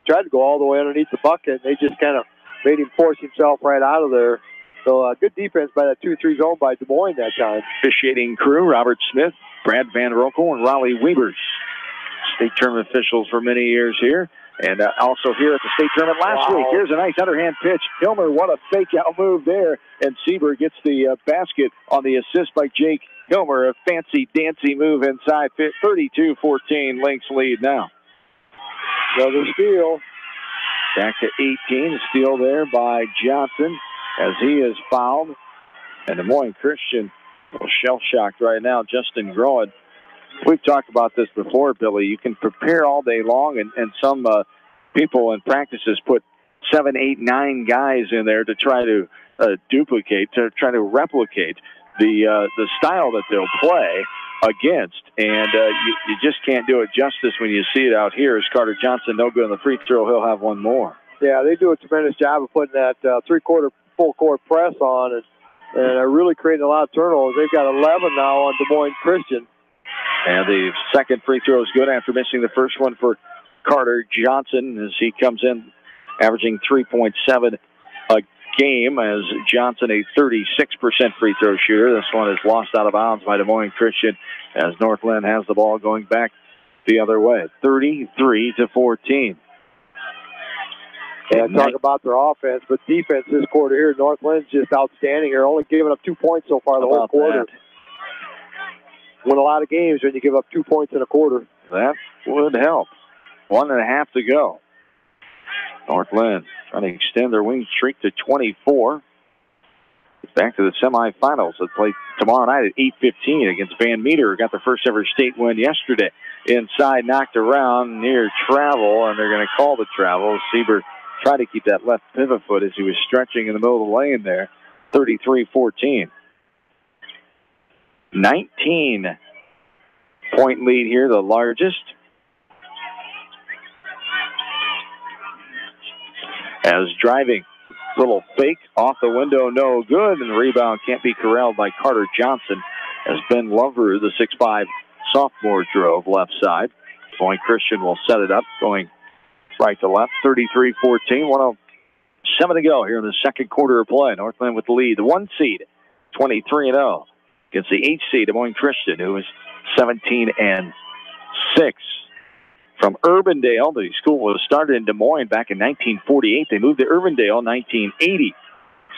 Tried to go all the way underneath the bucket. They just kind of made him force himself right out of there. So good defense by that 2-3 zone by Des Moines that time. Officiating crew, Robert Smith, Brad Van Rokel, and Raleigh Weavers. State tournament officials for many years here. And also here at the state tournament last week. Here's a nice underhand pitch. Helmer, what a fake-out move there. And Sieber gets the basket on the assist by Jake Helmer. A fancy-dancy move inside. 32-14, Lynx lead now. Another steal. Back to 18. Steal there by Johnson as he is fouled. And Des Moines Christian shell-shocked right now. Justin Groen. We've talked about this before, Billy. You can prepare all day long, and some people in practices put 7, 8, 9 guys in there to try to replicate the style that they'll play against. And you just can't do it justice when you see it out here. As Carter Johnson, no good on the free throw. He'll have one more. Yeah, they do a tremendous job of putting that three-quarter full-court press on and really creating a lot of turnovers. They've got 11 now on Des Moines Christian. And the second free throw is good after missing the first one for Carter Johnson as he comes in averaging 3.7 a game, as Johnson a 36% free throw shooter. This one is lost out of bounds by Des Moines Christian as North Linn has the ball going back the other way. 33-14. Yeah, talk about their offense, but defense this quarter here, North Linn's just outstanding. They're only giving up 2 points so far the whole quarter. Win a lot of games when you give up 2 points in a quarter. That would help. 1.5 to go. North Linn trying to extend their win streak to 24. back to the semifinals. They'll play tomorrow night at 8:15 against Van Meter. Got their first ever state win yesterday. Inside, knocked around near travel, and they're going to call the travel. Siebert tried to keep that left pivot foot as he was stretching in the middle of the lane there. 33-14. 19-point lead here, the largest. As driving, little fake off the window, no good, and the rebound can't be corralled by Carter Johnson as Ben Loveru, the 6'5" sophomore, drove left side. Moines Christian will set it up, going right to left. 33-14, 1:07 to go here in the second quarter of play. Northland with the lead. The 1 seed, 23-0, against the 8 seed, Moines Christian, who is 17-6. From Urbandale, the school was started in Des Moines back in 1948. They moved to Urbandale in 1980.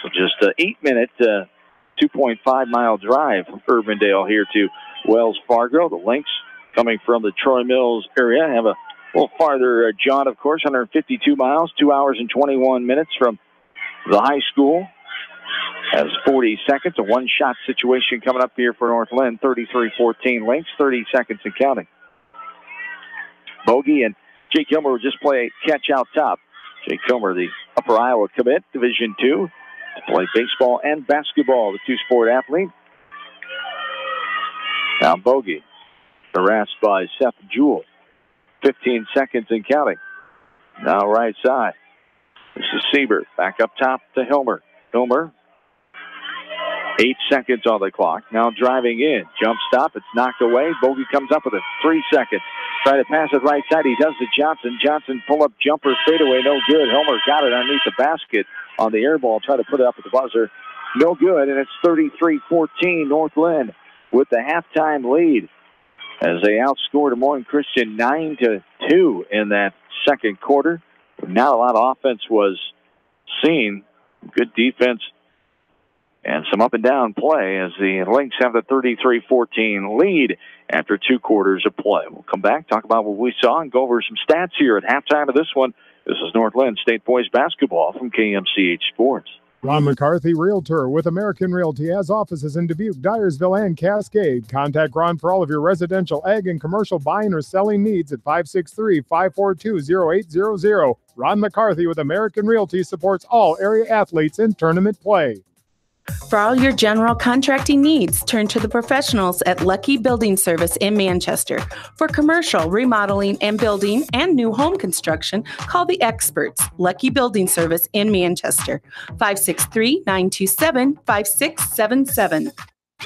So just an 8-minute, 2.5-mile drive from Urbandale here to Wells Fargo. The Lynx, coming from the Troy Mills area, have a little farther jaunt, of course, 152 miles, 2 hours and 21 minutes from the high school. Has 40 seconds, a one-shot situation coming up here for Northland. 33-14 Lynx, 30 seconds and counting. Bogey and Jake Kilmer will just play catch out top. Jake Kilmer, the Upper Iowa commit, Division II, to play baseball and basketball, the two-sport athlete. Now Bogey, harassed by Seth Jewell. 15 seconds and counting. Now right side. This is Siebert, back up top to Hilmer. Hilmer, 8 seconds on the clock. Now driving in. Jump stop. It's knocked away. Bogey comes up with it. 3 seconds. Try to pass it right side. He does to Johnson. Johnson pull-up jumper fadeaway. No good. Hilmer got it underneath the basket on the air ball. Try to put it up at the buzzer. No good. And it's 33-14 Northland with the halftime lead as they outscored Des Moines Christian 9-2 in that second quarter. Not a lot of offense was seen. Good defense and some up-and-down play as the Lynx have the 33-14 lead after 2 quarters of play. We'll come back, talk about what we saw, and go over some stats here at halftime of this one. This is Northland State Boys Basketball from KMCH Sports. Ron McCarthy, Realtor with American Realty, has offices in Dubuque, Dyersville, and Cascade. Contact Ron for all of your residential, ag, and commercial buying or selling needs at 563-542-0800. Ron McCarthy with American Realty supports all area athletes in tournament play. For all your general contracting needs, turn to the professionals at Lucky Building Service in Manchester. For commercial, remodeling, and building and new home construction, call the experts, Lucky Building Service in Manchester, 563-927-5677.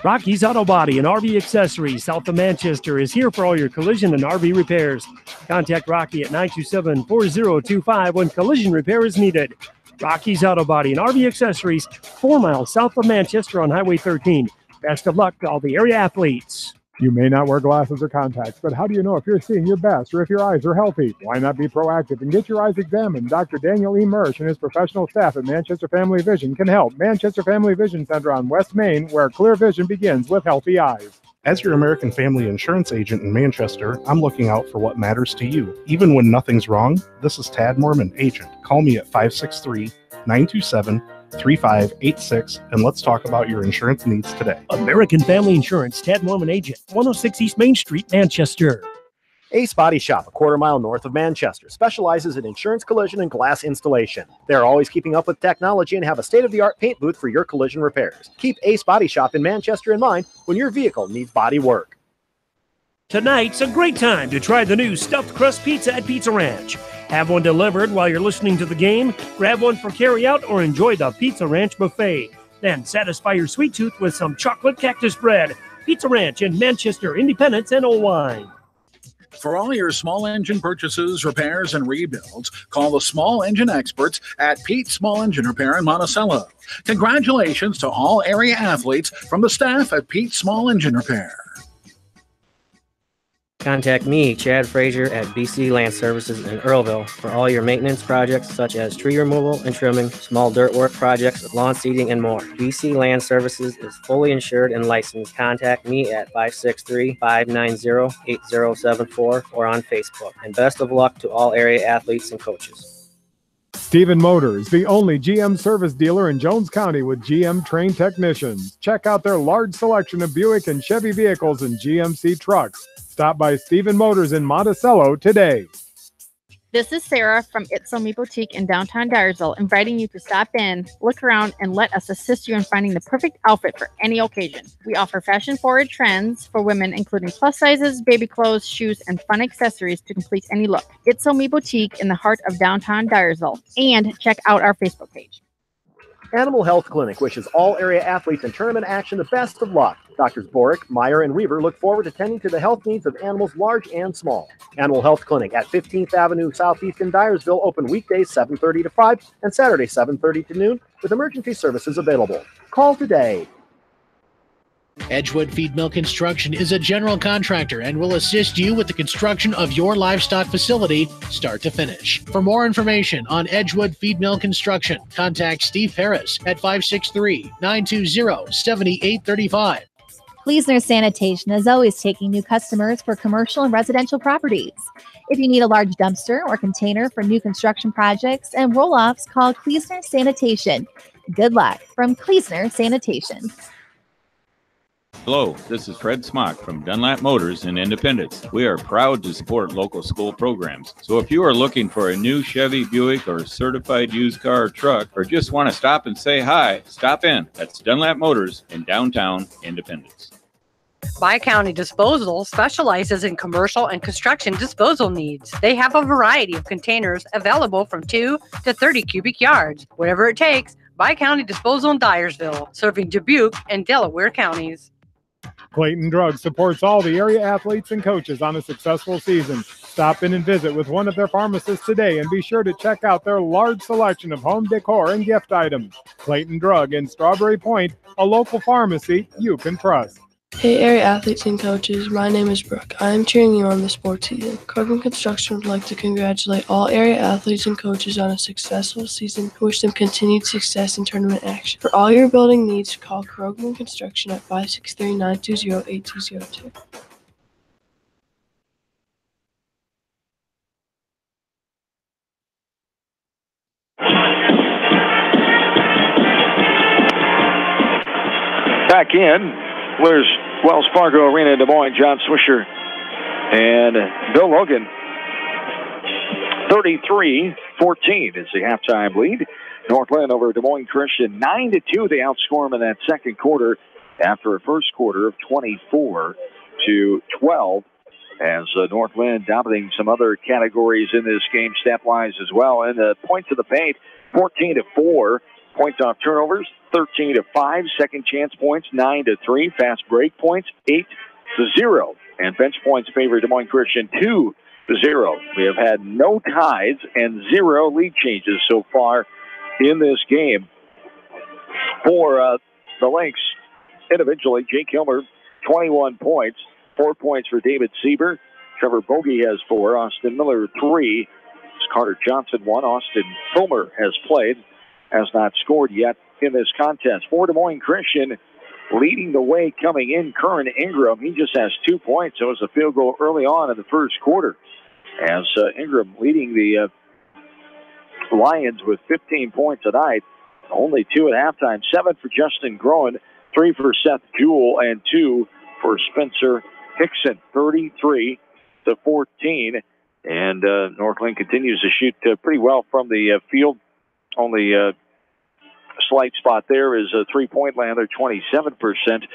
Rocky's Auto Body and RV Accessories, south of Manchester, is here for all your collision and RV repairs. Contact Rocky at 927-4025 when collision repair is needed. Rocky's Auto Body and RV Accessories, 4 miles south of Manchester on Highway 13. Best of luck to all the area athletes. You may not wear glasses or contacts, but how do you know if you're seeing your best or if your eyes are healthy? Why not be proactive and get your eyes examined? Dr. Daniel E. Mersch and his professional staff at Manchester Family Vision can help. Manchester Family Vision Center on West Main, where clear vision begins with healthy eyes. As your American Family Insurance agent in Manchester, I'm looking out for what matters to you. Even when nothing's wrong, this is Tad Mormon, agent. Call me at 563-927-3586, and let's talk about your insurance needs today. American Family Insurance, Tad Mormon agent, 106 East Main Street, Manchester. Ace Body Shop, a quarter-mile north of Manchester, specializes in insurance, collision, and glass installation. They are always keeping up with technology and have a state-of-the-art paint booth for your collision repairs. Keep Ace Body Shop in Manchester in mind when your vehicle needs body work. Tonight's a great time to try the new stuffed crust pizza at Pizza Ranch. Have one delivered while you're listening to the game, grab one for carry-out, or enjoy the Pizza Ranch buffet. Then satisfy your sweet tooth with some chocolate cactus bread. Pizza Ranch in Manchester, Independence, and Owine. For all your small engine purchases, repairs, and rebuilds, call the small engine experts at Pete Small Engine Repair in Monticello. Congratulations to all area athletes from the staff at Pete Small Engine Repair. Contact me, Chad Frazier, at BC Land Services in Earlville for all your maintenance projects such as tree removal and trimming, small dirt work projects, lawn seeding, and more. BC Land Services is fully insured and licensed. Contact me at 563-590-8074 or on Facebook. And best of luck to all area athletes and coaches. Stephen Motors, the only GM service dealer in Jones County with GM-trained technicians. Check out their large selection of Buick and Chevy vehicles and GMC trucks. Stop by Stephen Motors in Monticello today. This is Sarah from It's On Me Boutique in downtown Dyersville, inviting you to stop in, look around, and let us assist you in finding the perfect outfit for any occasion. We offer fashion-forward trends for women, including plus sizes, baby clothes, shoes, and fun accessories to complete any look. It's On Me Boutique in the heart of downtown Dyersville. And check out our Facebook page. Animal Health Clinic wishes all area athletes in tournament action the best of luck. Doctors Borick, Meyer, and Reaver look forward to tending to the health needs of animals large and small. Animal Health Clinic at 15th Avenue Southeast in Dyersville, open weekdays 7:30 to 5 and Saturday 7:30 to noon with emergency services available. Call today. Edgewood Feed Mill Construction is a general contractor and will assist you with the construction of your livestock facility start to finish. For more information on Edgewood Feed Mill Construction, contact Steve Harris at 563-920-7835. Kleesner Sanitation is always taking new customers for commercial and residential properties. If you need a large dumpster or container for new construction projects and roll-offs, call Kleesner Sanitation. Good luck from Kleesner Sanitation. Hello, this is Fred Smock from Dunlap Motors in Independence. We are proud to support local school programs. So if you are looking for a new Chevy, Buick, or certified used car or truck, or just want to stop and say hi, stop in. That's Dunlap Motors in downtown Independence. Bi-County Disposal specializes in commercial and construction disposal needs. They have a variety of containers available from 2 to 30 cubic yards. Whatever it takes, Bi-County Disposal in Dyersville, serving Dubuque and Delaware counties. Clayton Drug supports all the area athletes and coaches on a successful season. Stop in and visit with one of their pharmacists today and be sure to check out their large selection of home decor and gift items. Clayton Drug in Strawberry Point, a local pharmacy you can trust. Hey area athletes and coaches, my name is Brooke. I am cheering you on the sports season. Krogman Construction would like to congratulate all area athletes and coaches on a successful season and wish them continued success in tournament action. For all your building needs, call Krogman Construction at 563-920-8202. Back in, there's Wells Fargo Arena in Des Moines. John Swisher and Bill Logan. 33-14 is the halftime lead. Northland over Des Moines Christian 9-2. They outscore them in that second quarter after a first quarter of 24-12. As Northland dominating some other categories in this game, stat-wise as well. And the points of the paint, 14-4. Points off turnovers, 13-5. Second chance points, 9-3. Fast break points, 8-0. And bench points favor Des Moines Christian, 2-0. We have had no ties and 0 lead changes so far in this game. For the Lynx, individually, Jake Hilmer, 21 points. 4 points for David Sieber. Trevor Bogey has 4. Austin Miller, 3. Carter Johnson, 1. Austin Fulmer has played. Has not scored yet in this contest. For Des Moines Christian, leading the way coming in, Curran Ingram. He just has 2 points. It was a field goal early on in the first quarter. As Ingram leading the Lions with 15 points tonight. Only 2 at halftime. 7 for Justin Groen, 3 for Seth Jewell, and 2 for Spencer Hickson. 33-14. And Northland continues to shoot pretty well from the field. Only slight spot there is a three-point land. They're 27%.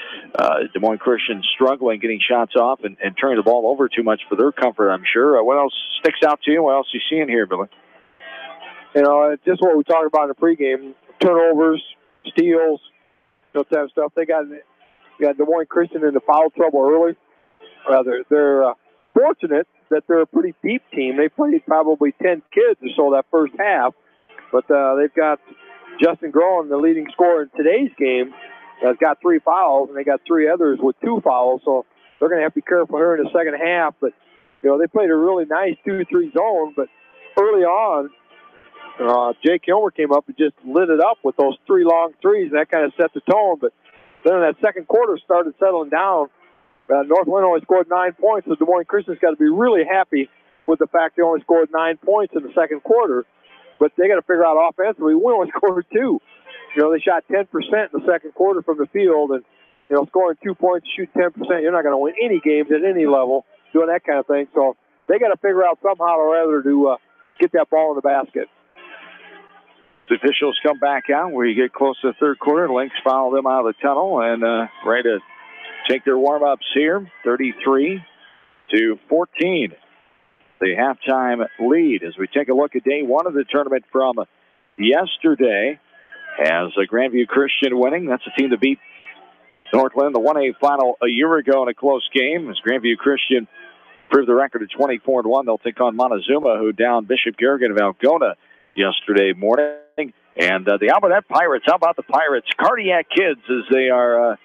Des Moines Christian struggling getting shots off and turning the ball over too much for their comfort, I'm sure. What else sticks out to you? What else are you seeing here, Billy? You know, just what we talked about in the pregame, turnovers, steals, that type of stuff. They got Des Moines Christian into foul trouble early. They're fortunate that they're a pretty deep team. They played probably 10 kids or so that first half. But they've got Justin Groen, the leading scorer in today's game, has got 3 fouls, and they got 3 others with 2 fouls. So they're going to have to be careful here in the second half. But, you know, they played a really nice 2-3 zone. But early on, Jake Hilmer came up and just lit it up with those 3 long threes, and that kind of set the tone. But then in that second quarter started settling down. Northland only scored 9 points, so Des Moines Christian's got to be really happy with the fact they only scored 9 points in the second quarter. but they got to figure out offensively. We only scored 2. They shot 10% in the second quarter from the field, and scoring 2 points, shoot 10%, you're not going to win any games at any level doing that kind of thing. So they got to figure out somehow or other to get that ball in the basket. The officials come back out where you get close to the third quarter. Lynx follow them out of the tunnel and ready to take their warm-ups here. 33-14. The halftime lead as we take a look at day one of the tournament from yesterday. As Grandview Christian winning. That's a team that beat Northland, the 1A final a year ago in a close game. As Grandview Christian proved the record at 24-1, they'll take on Montezuma, who downed Bishop Garrigan of Algona yesterday morning. And the Albertette Pirates, how about the Pirates? Cardiac Kids, as they are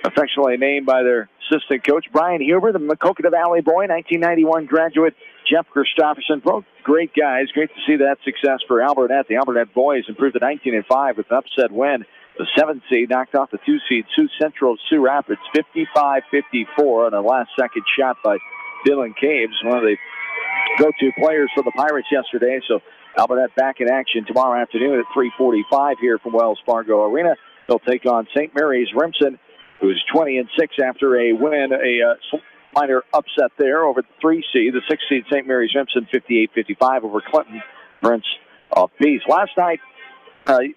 affectionately named by their assistant coach, Brian Huber, the Maquoketa Valley boy, 1991 graduate, Jeff Christopherson. Both great guys. Great to see that success for Albertette. The Albertette boys improved to 19-5 with an upset win. The 7th seed knocked off the 2 seed, Sioux Central Sioux Rapids, 55-54 on a last-second shot by Dylan Caves, one of the go-to players for the Pirates yesterday. So Albertette back in action tomorrow afternoon at 3:45 here from Wells Fargo Arena. They'll take on St. Mary's Remsen, who's 20-6 after a win, a minor upset there over the 3 seed. The 6 seed St. Mary's Remsen 58-55 over Clinton Prince of Peace. Last night,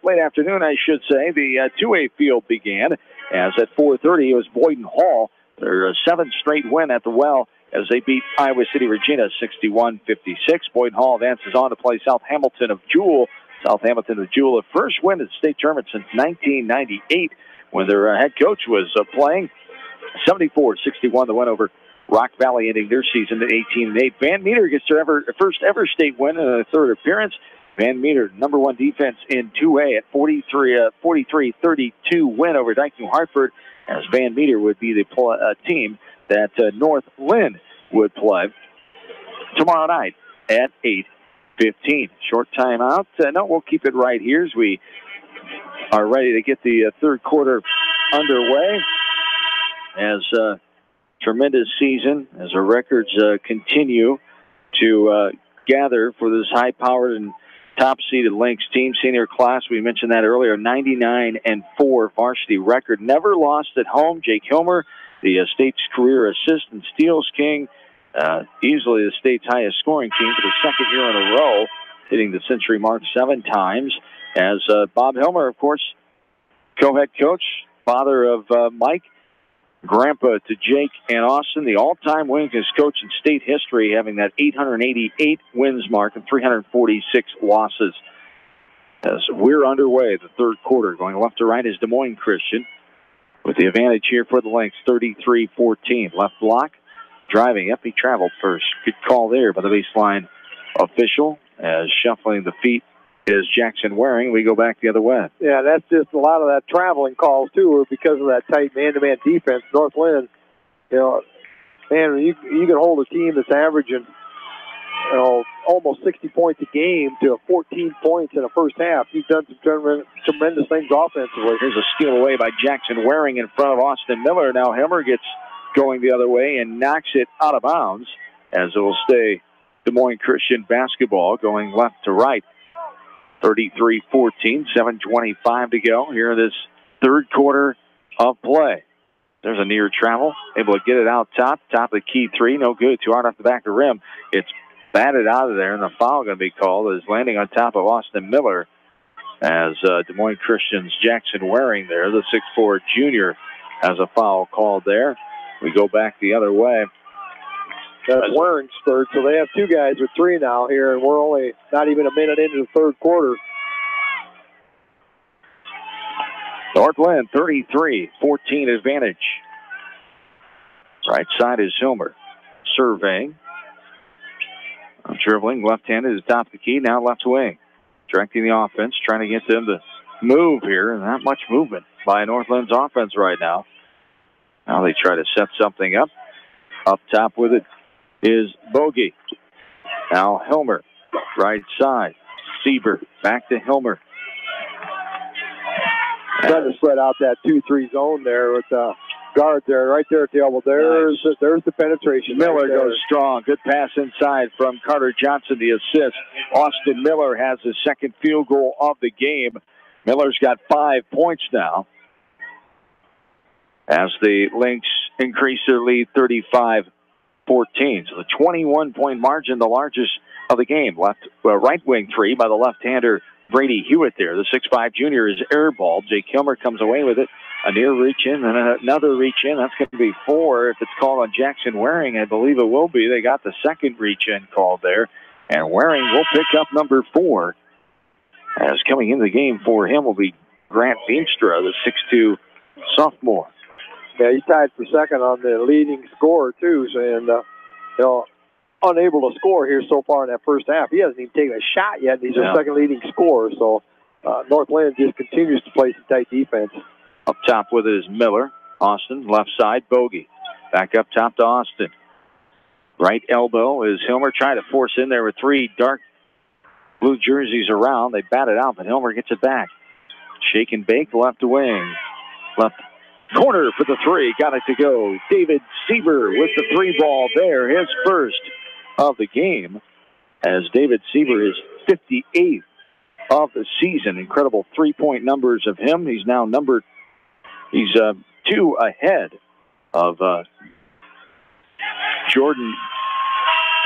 late afternoon, I should say, the 2A field began as at 4:30 it was Boyden Hall, their 7th straight win at the Well as they beat Iowa City Regina 61-56. Boyden Hall advances on to play South Hamilton of Jewell. South Hamilton of Jewell, the first win at the state tournament since 1998 when their head coach was playing. 74-61 the win over Rock Valley, ending their season at 18-8. Van Meter gets their first ever state win in a third appearance. Van Meter, number 1 defense in 2A at 43-32 win over Dyke New Hartford, as Van Meter would be the team that North Linn would play tomorrow night at 8:15. Short timeout. No, we'll keep it right here as we are ready to get the third quarter underway. As tremendous season, as our records continue to gather for this high-powered and top-seeded Lynx team. Senior class, we mentioned that earlier, 99-4 varsity record. Never lost at home. Jake Hilmer, the state's career assist and steals king, easily the state's highest scoring team for the second year in a row, hitting the century mark 7 times. As Bob Hilmer, of course, co-head coach, father of Mike, grandpa to Jake and Austin, the all-time winningest coach in state history, having that 888 wins mark and 346 losses. As we're underway, the third quarter, going left to right is Des Moines Christian with the advantage here for the Lynx, 33-14. Left block, driving up, he traveled first. Good call there by the baseline official, as shuffling the feet is Jackson Waring. We go back the other way. Yeah, that's just a lot of that traveling calls, too, are because of that tight man-to-man defense. North Linn, man, you can hold a team that's averaging, almost 60 points a game to 14 points in the first half. He's done some tremendous things offensively. Here's a steal away by Jackson Waring in front of Austin Miller. Now Hilmer gets going the other way and knocks it out of bounds, as it will stay Des Moines Christian basketball going left to right. 33-14, 7:25 to go here in this third quarter of play. There's a near travel, able to get it out top of the key 3, no good, too hard off the back of the rim. It's batted out of there, and the foul going to be called is landing on top of Austin Miller, as Des Moines Christian's Jackson Waring there, the 6'4 junior, has a foul called there. We go back the other way. That's Waring's third, so they have 2 guys with 3 now here, and we're only not even a minute into the third quarter. North Linn, 33-14 advantage. Right side is Hilmer. Surveying. Dribbling, left-handed is top of the key, now left wing. Directing the offense, trying to get them to move here, and not much movement by North Linn's offense right now. Now they try to set something up. Up top with it is Bogey. Now Hilmer, right side. Sieber, back to Hilmer. Trying to spread out that 2-3 zone there with guard there, right there at the elbow. There's the penetration. Miller right goes strong. Good pass inside from Carter Johnson, the assist. Austin Miller has his second field goal of the game. Miller's got 5 points now, as the Lynx increase their lead 35-14. So the 21-point margin, the largest of the game. Right wing three by the left-hander Brady Hewitt there. The 6'5 junior is airballed. Jake Kilmer comes away with it. A near reach in and another reach in. That's going to be 4 if it's called on Jackson Waring. I believe it will be. They got the second reach in called there. And Waring will pick up number 4. As coming into the game for him will be Grant Veenstra, the 6'2 sophomore. Yeah, he tied for second on the leading scorer, too. So, and, unable to score here so far in that first half. He hasn't even taken a shot yet. He's our second leading scorer. So, North Linn just continues to play some tight defense. Up top with it is Miller. Austin, left side, Bogey. Back up top to Austin. Right elbow is Hilmer trying to force in there with 3 dark blue jerseys around. They bat it out, but Hilmer gets it back. Shake and bake, left wing. Left corner for the 3. Got it to go. David Sieber with the 3 ball there. His first of the game, as David Sieber is 58th of the season. Incredible 3-point numbers of him. He's now He's 2 ahead of Jordan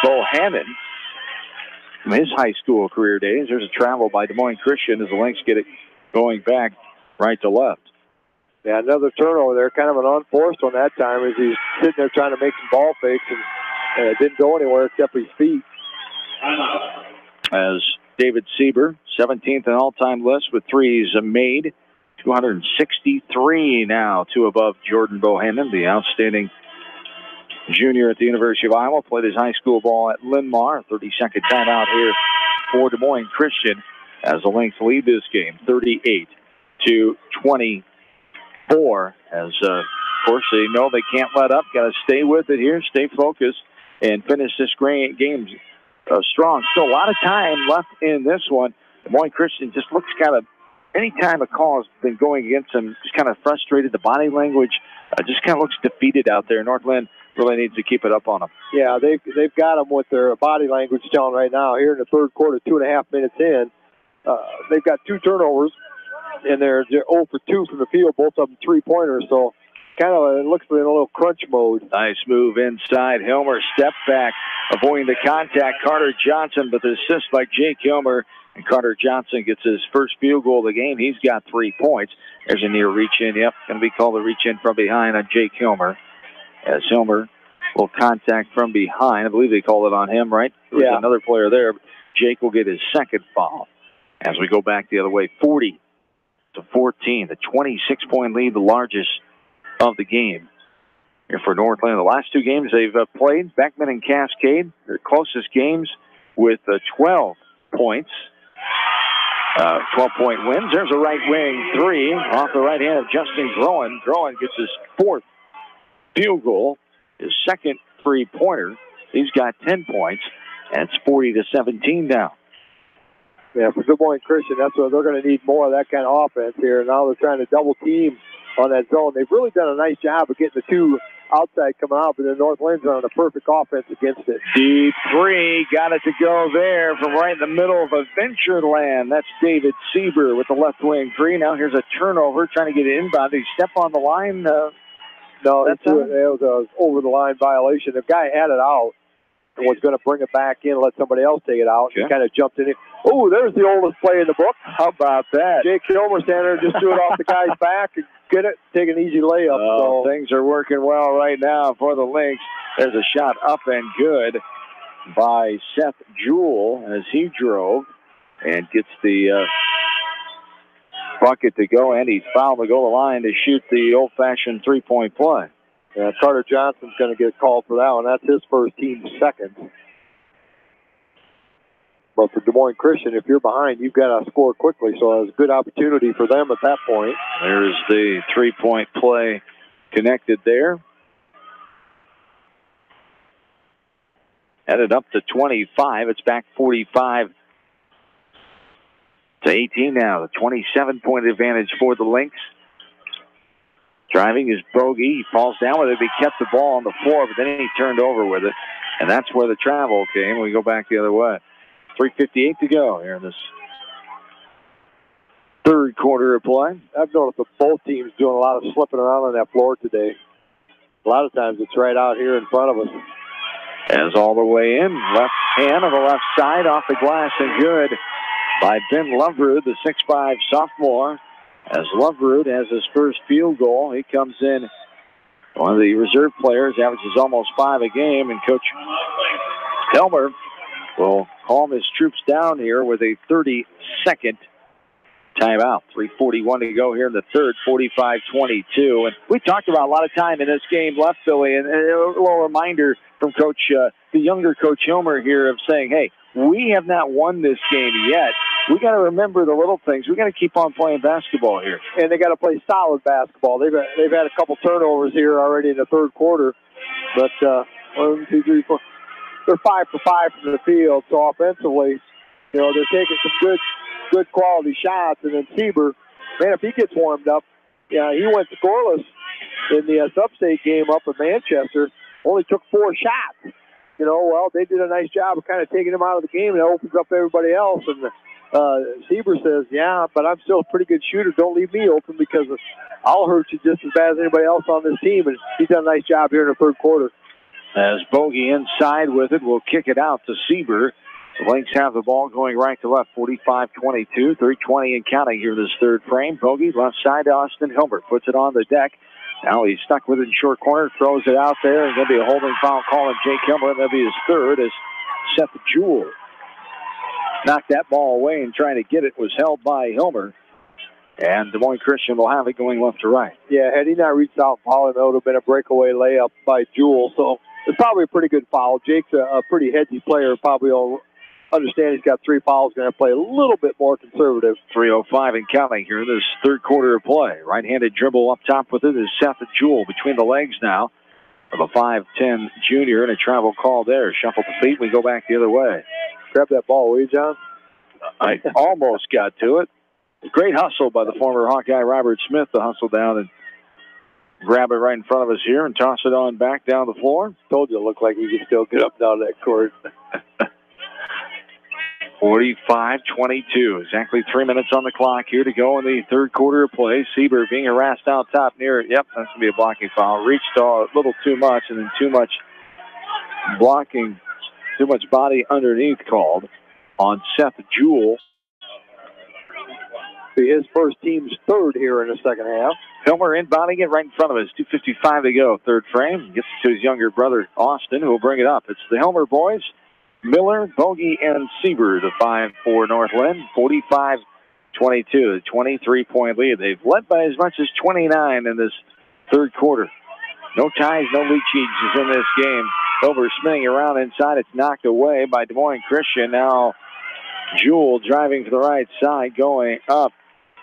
Bohannon from his high school career days. There's a travel by Des Moines Christian as the Lynx get it going back right to left. Yeah, another turnover there, kind of an unforced one that time, as he's sitting there trying to make some ball fakes, and it didn't go anywhere except his feet. As David Sieber, 17th in all-time list with 3s made. 263 now, 2 above Jordan Bohannon, the outstanding junior at the University of Iowa. Played his high school ball at Linn-Mar. 32nd timeout here for Des Moines Christian as the Lynx lead this game, 38-24. As, of course, they know they can't let up. Got to stay with it here, stay focused, and finish this great game strong. Still a lot of time left in this one. Des Moines Christian just looks kind of, anytime a call has been going against him, just kind of frustrated. The body language just kind of looks defeated out there. North Linn really needs to keep it up on them. Yeah, they've got them with their body language telling right now. Here in the third quarter, 2.5 minutes in, they've got 2 turnovers, and they're 0 for 2 from the field, both of them 3-pointers. So kind of it looks like in a little crunch mode. Nice move inside. Hilmer step back, avoiding the contact. Carter Johnson, but the assist by Jake Hilmer. And Carter Johnson gets his first field goal of the game. He's got 3 points. There's a near reach-in. Yep, going to be called a reach-in from behind on Jake Hilmer. As Hilmer will contact from behind. I believe they called it on him, right? There's another player there. Jake will get his second foul. As we go back the other way, 40-14. The 26-point lead, the largest of the game here for North Linn. The last 2 games they've played, Beckman and Cascade, their closest games with 12 points. 12-point wins. There's a right wing 3 off the right hand of Justin Groen. Groen gets his 4th field goal, his second 3-pointer. He's got 10 points, and it's 40-17 now. Yeah, for Des Moines Christian, that's what they're going to need, more of that kind of offense here. Now they're trying to double team on that zone. They've really done a nice job of getting the 2 outside coming out, but the North Linn's on a perfect offense against it. Deep 3, got it to go there from right in the middle of Adventureland. That's David Sieber with the left wing 3. Now here's a turnover, trying to get it inbound. Did he step on the line? No, it was an over-the-line violation. The guy had it out and was going to bring it back in and let somebody else take it out. Okay. He kind of jumped in it. Oh, there's the oldest play in the book. How about that? Jake Kilmer standing there, just threw it off the guy's back and get it, take an easy layup. So things are working well right now for the Lynx. There's a shot up and good by Seth Jewell as he drove and gets the bucket to go, and he's fouled to go to the line to shoot the old-fashioned 3-point play. Yeah, Carter Johnson's going to get called for that one. That's his first, team second. But for Des Moines Christian, if you're behind, you've got to score quickly. So it's a good opportunity for them at that point. There's the 3-point play connected there. Headed up to 25. It's back 45-18 now. The 27-point advantage for the Lynx. Driving is Bogey. He falls down with it. He kept the ball on the floor, but then he turned over with it. And that's where the travel came. We go back the other way. 3:58 to go here in this third quarter of play. I've noticed that both teams doing a lot of slipping around on that floor today. A lot of times it's right out here in front of us. As all the way in, left hand on the left side, off the glass and good by Ben Loverood, the 6'5 sophomore. As Loverood has his first field goal, he comes in one of the reserve players, averages almost 5 a game, and Coach Helmer will calm his troops down here with a 30-second timeout. 3:41 to go here in the third, 45-22. And we talked about a lot of time in this game left, Billy, and a little reminder from Coach, the younger Coach Helmer here of saying, hey, we have not won this game yet. We got to remember the little things. We got to keep on playing basketball here. And they got to play solid basketball. They've had a couple turnovers here already in the third quarter. But 1, 2, 3, 4. They're 5 for 5 from the field. So offensively, they're taking some good quality shots. And then Sieber, man, if he gets warmed up, he went scoreless in the sub-state game up in Manchester. Only took 4 shots. Well, they did a nice job of kind of taking him out of the game, and it opens up everybody else. And Sieber says, yeah, but I'm still a pretty good shooter. Don't leave me open because I'll hurt you just as bad as anybody else on this team. And he's done a nice job here in the third quarter. As Bogey inside with it, will kick it out to Sieber. The Lynx have the ball going right to left, 45-22, 3:20 and counting here this third frame. Bogey left side to Austin Hilbert, puts it on the deck. Now he's stuck with it in short corner, throws it out there, and there'll be a holding foul call on Jake Hilbert. That'll be his third as Seth Jewell knocked that ball away and trying to get it was held by Hilmer. And Des Moines Christian will have it going left to right. Yeah, had he not reached out and fouled, it would have been a breakaway layup by Jewell. So it's probably a pretty good foul. Jake's a pretty heady player, probably will understand he's got 3 fouls, going to play a little bit more conservative. 3:05 and counting here in this third quarter of play. Right-handed dribble up top with it is Seth Jewell between the legs now of a 5'10 junior, and a travel call there. Shuffle the feet, we go back the other way. Grab that ball, will you, John? I almost got to it. Great hustle by the former Hawkeye Robert Smith to hustle down and grab it right in front of us here and toss it on back down the floor. Told you it looked like he could still get up down that court. 45-22. Exactly 3 minutes on the clock here to go in the third quarter of play. Sieber being harassed out top near it. Yep, that's going to be a blocking foul. Reached a little too much, and then too much blocking, too much body underneath called on Seth Jewell. Be his first team's third here in the second half. Hilmer inbounding it right in front of us. 2:55 to go, third frame. Gets it to his younger brother, Austin, who will bring it up. It's the Hilmer boys. Miller, Bogey, and Sieber, the 5-4 North Linn. 45-22, the 23-point lead. They've led by as much as 29 in this third quarter. No ties, no lead changes in this game. Over spinning around inside. It's knocked away by Des Moines Christian. Now Jewell driving to the right side, going up.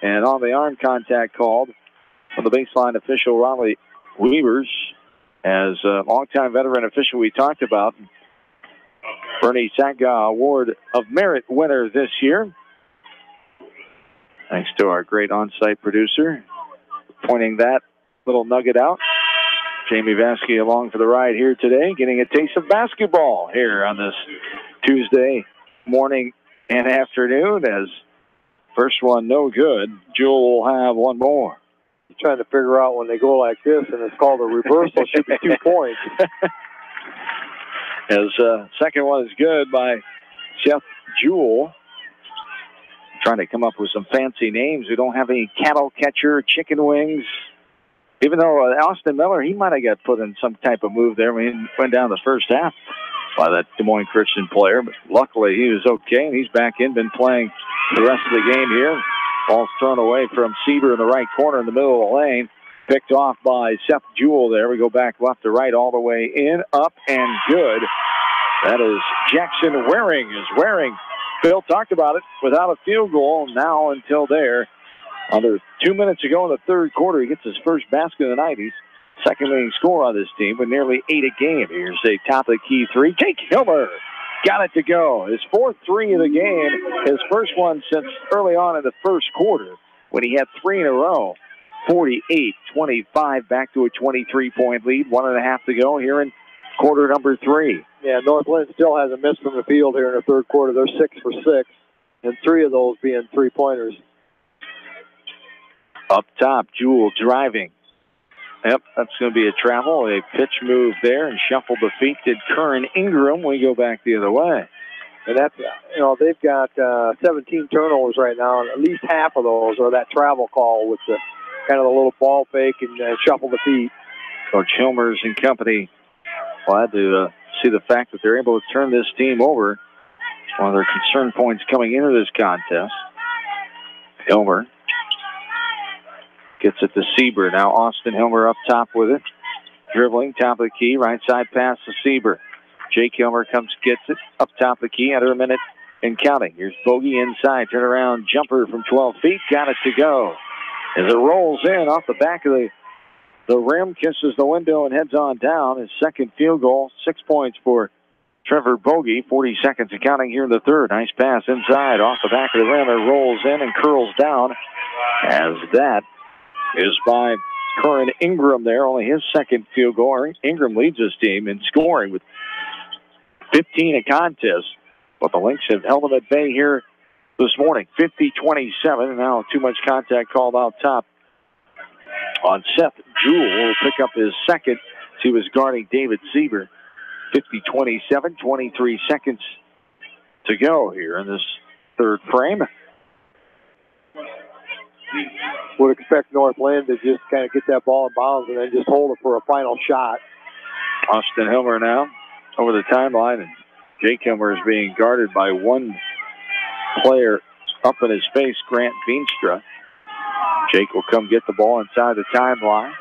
And on the arm contact called from the baseline official, Ronley Weavers, as a longtime veteran official we talked about. Bernie Saga Award of Merit winner this year. Thanks to our great on-site producer pointing that little nugget out. Jamie Vasky along for the ride here today, getting a taste of basketball here on this Tuesday morning and afternoon. As first one no good, Jewell will have one more. You're trying to figure out when they go like this, and it's called a reversal. Should be 2 points. As second one is good by Seth Jewell. Trying to come up with some fancy names. We don't have any cattle catcher, chicken wings. Even though Austin Miller, he might have got put in some type of move there when he went down the first half by that Des Moines Christian player. But luckily he was okay, and he's back in, been playing the rest of the game here. Ball's thrown away from Sieber in the right corner in the middle of the lane. Picked off by Seth Jewell there. We go back left to right all the way in, up, and good. That is Jackson Waring. Phil talked about it, without a field goal now until there. Under 2 minutes to go in the third quarter, he gets his first basket of the night. He's second leading scorer on this team with nearly 8 a game. Here's a top of the key three. Jake Hilmer got it to go. His 4th three of the game. His first one since early on in the first quarter when he had 3 in a row. 48-25, back to a 23-point lead. 1.5 to go here in quarter number 3. Yeah, North Linn still hasn't missed from the field here in the third quarter. They're 6 for 6, and 3 of those being three-pointers. Up top, Jewell driving. Yep, that's going to be a travel. A pitch move there and shuffled the feet. Did Curran Ingram. We go back the other way. And that's, they've got 17 turnovers right now, and at least half of those are that travel call with the kind of the little ball fake and shuffle the feet. Coach Hilmers and company glad to see the fact that they're able to turn this team over. It's one of their concern points coming into this contest. Hilmer gets it to Sieber. Now Austin Hilmer up top with it. Dribbling, top of the key, right side pass to Sieber. Jake Hilmer gets it up top of the key, under a minute and counting. Here's Bogey inside, turn around, jumper from 12 feet, got it to go. As it rolls in off the back of the rim, kisses the window and heads on down. His second field goal, 6 points for Trevor Bogey. 40 seconds and counting here in the third. Nice pass inside, off the back of the rim. It rolls in and curls down. As that is by Curran Ingram there, only his second field goal. Ingram leads his team in scoring with 15 a contest, but the Lynx have held them at bay here this morning. 50-27, and now too much contact called out top on Seth Jewell. Will pick up his second. He was guarding David Sieber. 50-27, 23 seconds to go here in this third frame. Would expect North Linn to just kind of get that ball in bounds and then just hold it for a final shot. Austin Hilmer now over the timeline, and Jake Hilmer is being guarded by one player up in his face, Grant Veenstra. Jake will come get the ball inside the timeline.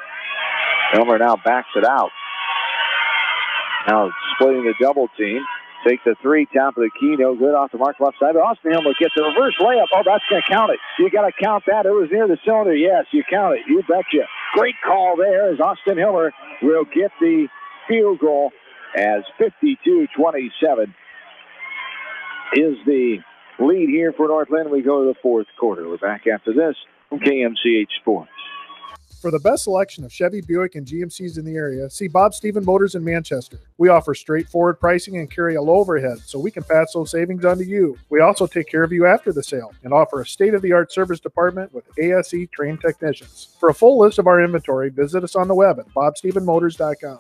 Hilmer now backs it out. Now splitting the double team. Take the three, top of the key, no good, off the mark left side. But Austin Hilmer gets the reverse layup. Oh, that's going to count it. You got to count that. It was near the cylinder. Yes, you count it. You betcha. Great call there as Austin Hilmer will get the field goal as 52-27 is the lead here for North Linn. We go to the fourth quarter. We're back after this from KMCH Sports. For the best selection of Chevy, Buick, and GMCs in the area, see Bob Stephen Motors in Manchester. We offer straightforward pricing and carry a low overhead, so we can pass those savings on to you. We also take care of you after the sale and offer a state-of-the-art service department with ASE trained technicians. For a full list of our inventory, visit us on the web at bobstephenmotors.com.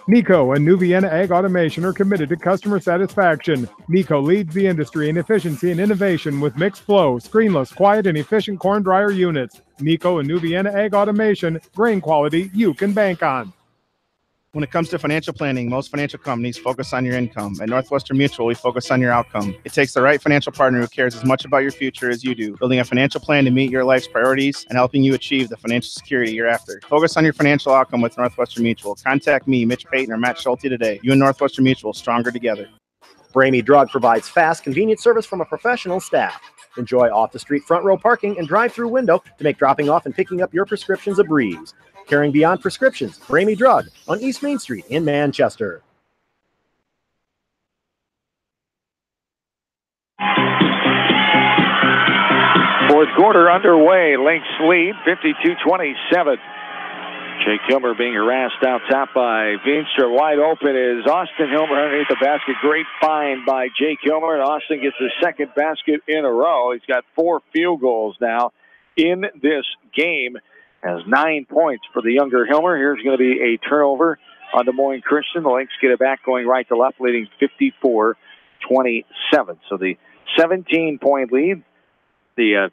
Nico and New Vienna Ag Automation are committed to customer satisfaction. Nico leads the industry in efficiency and innovation with mixed flow, screenless, quiet, and efficient corn dryer units. Nico and New Vienna Ag Automation, grain quality you can bank on. When it comes to financial planning, most financial companies focus on your income. At Northwestern Mutual, we focus on your outcome. It takes the right financial partner who cares as much about your future as you do, building a financial plan to meet your life's priorities and helping you achieve the financial security you're after. Focus on your financial outcome with Northwestern Mutual. Contact me, Mitch Payton, or Matt Schulte today. You and Northwestern Mutual, stronger together. Ramey Drug provides fast, convenient service from a professional staff. Enjoy off-the-street front row parking and drive-through window to make dropping off and picking up your prescriptions a breeze. Caring beyond prescriptions, Ramey Drug on East Main Street in Manchester. Fourth quarter underway. Lynx lead, 52-27. Jake Hilmer being harassed out top by Veenstra. Wide open is Austin Hilmer underneath the basket. Great find by Jake Hilmer, and Austin gets his second basket in a row. He's got 4 field goals now in this game. Has 9 points for the younger Hilmer. Here's going to be a turnover on Des Moines Christian. The Lynx get it back going right to left, leading 54-27. So the 17-point lead, the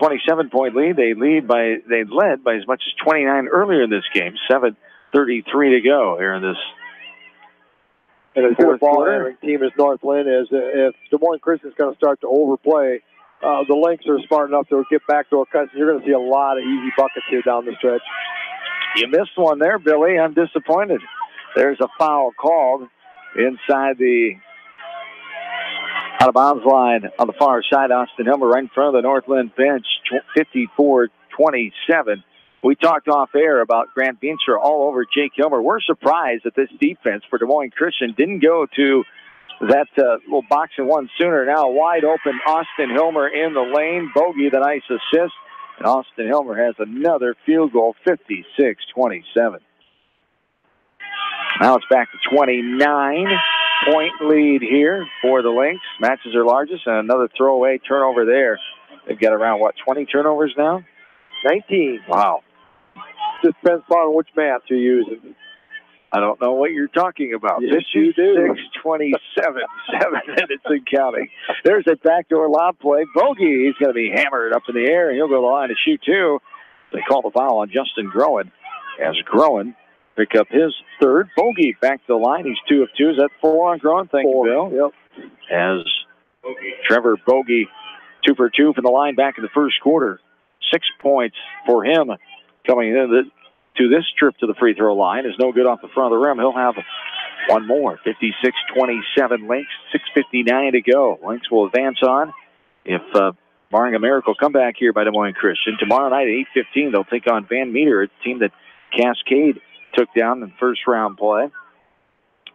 27-point lead, they led by as much as 29 earlier in this game. 7:33 to go here in this. And as good a ball handling team as North Linn is, if Des Moines Christian is going to start to overplay, the Lynx are smart enough to get backdoor cuts. You're going to see a lot of easy buckets here down the stretch. You missed one there, Billy. I'm disappointed. There's a foul called inside the out-of-bounds line on the far side. Austin Hilmer right in front of the North Linn bench, 54-27. We talked off air about Grant Veenstra all over Jake Hilmer. We're surprised that this defense for Des Moines Christian didn't go to that little box and one sooner. Now wide open, Austin Hilmer in the lane. Bogey, the nice assist. And Austin Hilmer has another field goal, 56-27. Now it's back to 29-point lead here for the Lynx. Matches their largest, and another throwaway turnover there. They've got around, 20 turnovers now? 19. Wow. Just depends on which math you're using. I don't know what you're talking about. Yes, you do. 26-27, 7 minutes and counting. There's a backdoor lob play. Bogey, he's going to be hammered up in the air, and he'll go to the line to shoot two. They call the foul on Justin Groen. As Groen pick up his third. Bogey back to the line. He's 2 of 2. Is that 4 on Groen? Thank you, Bill. Yep. As Trevor Bogey, 2 for 2 from the line back in the first quarter. 6 points for him coming into to this trip to the free throw line. Is no good off the front of the rim. He'll have one more. 56-27 Lynx. 6:59 to go. Lynx will advance on if barring a miracle comeback here by Des Moines Christian. Tomorrow night at 8:15, they'll take on Van Meter, a team that Cascade took down in first round play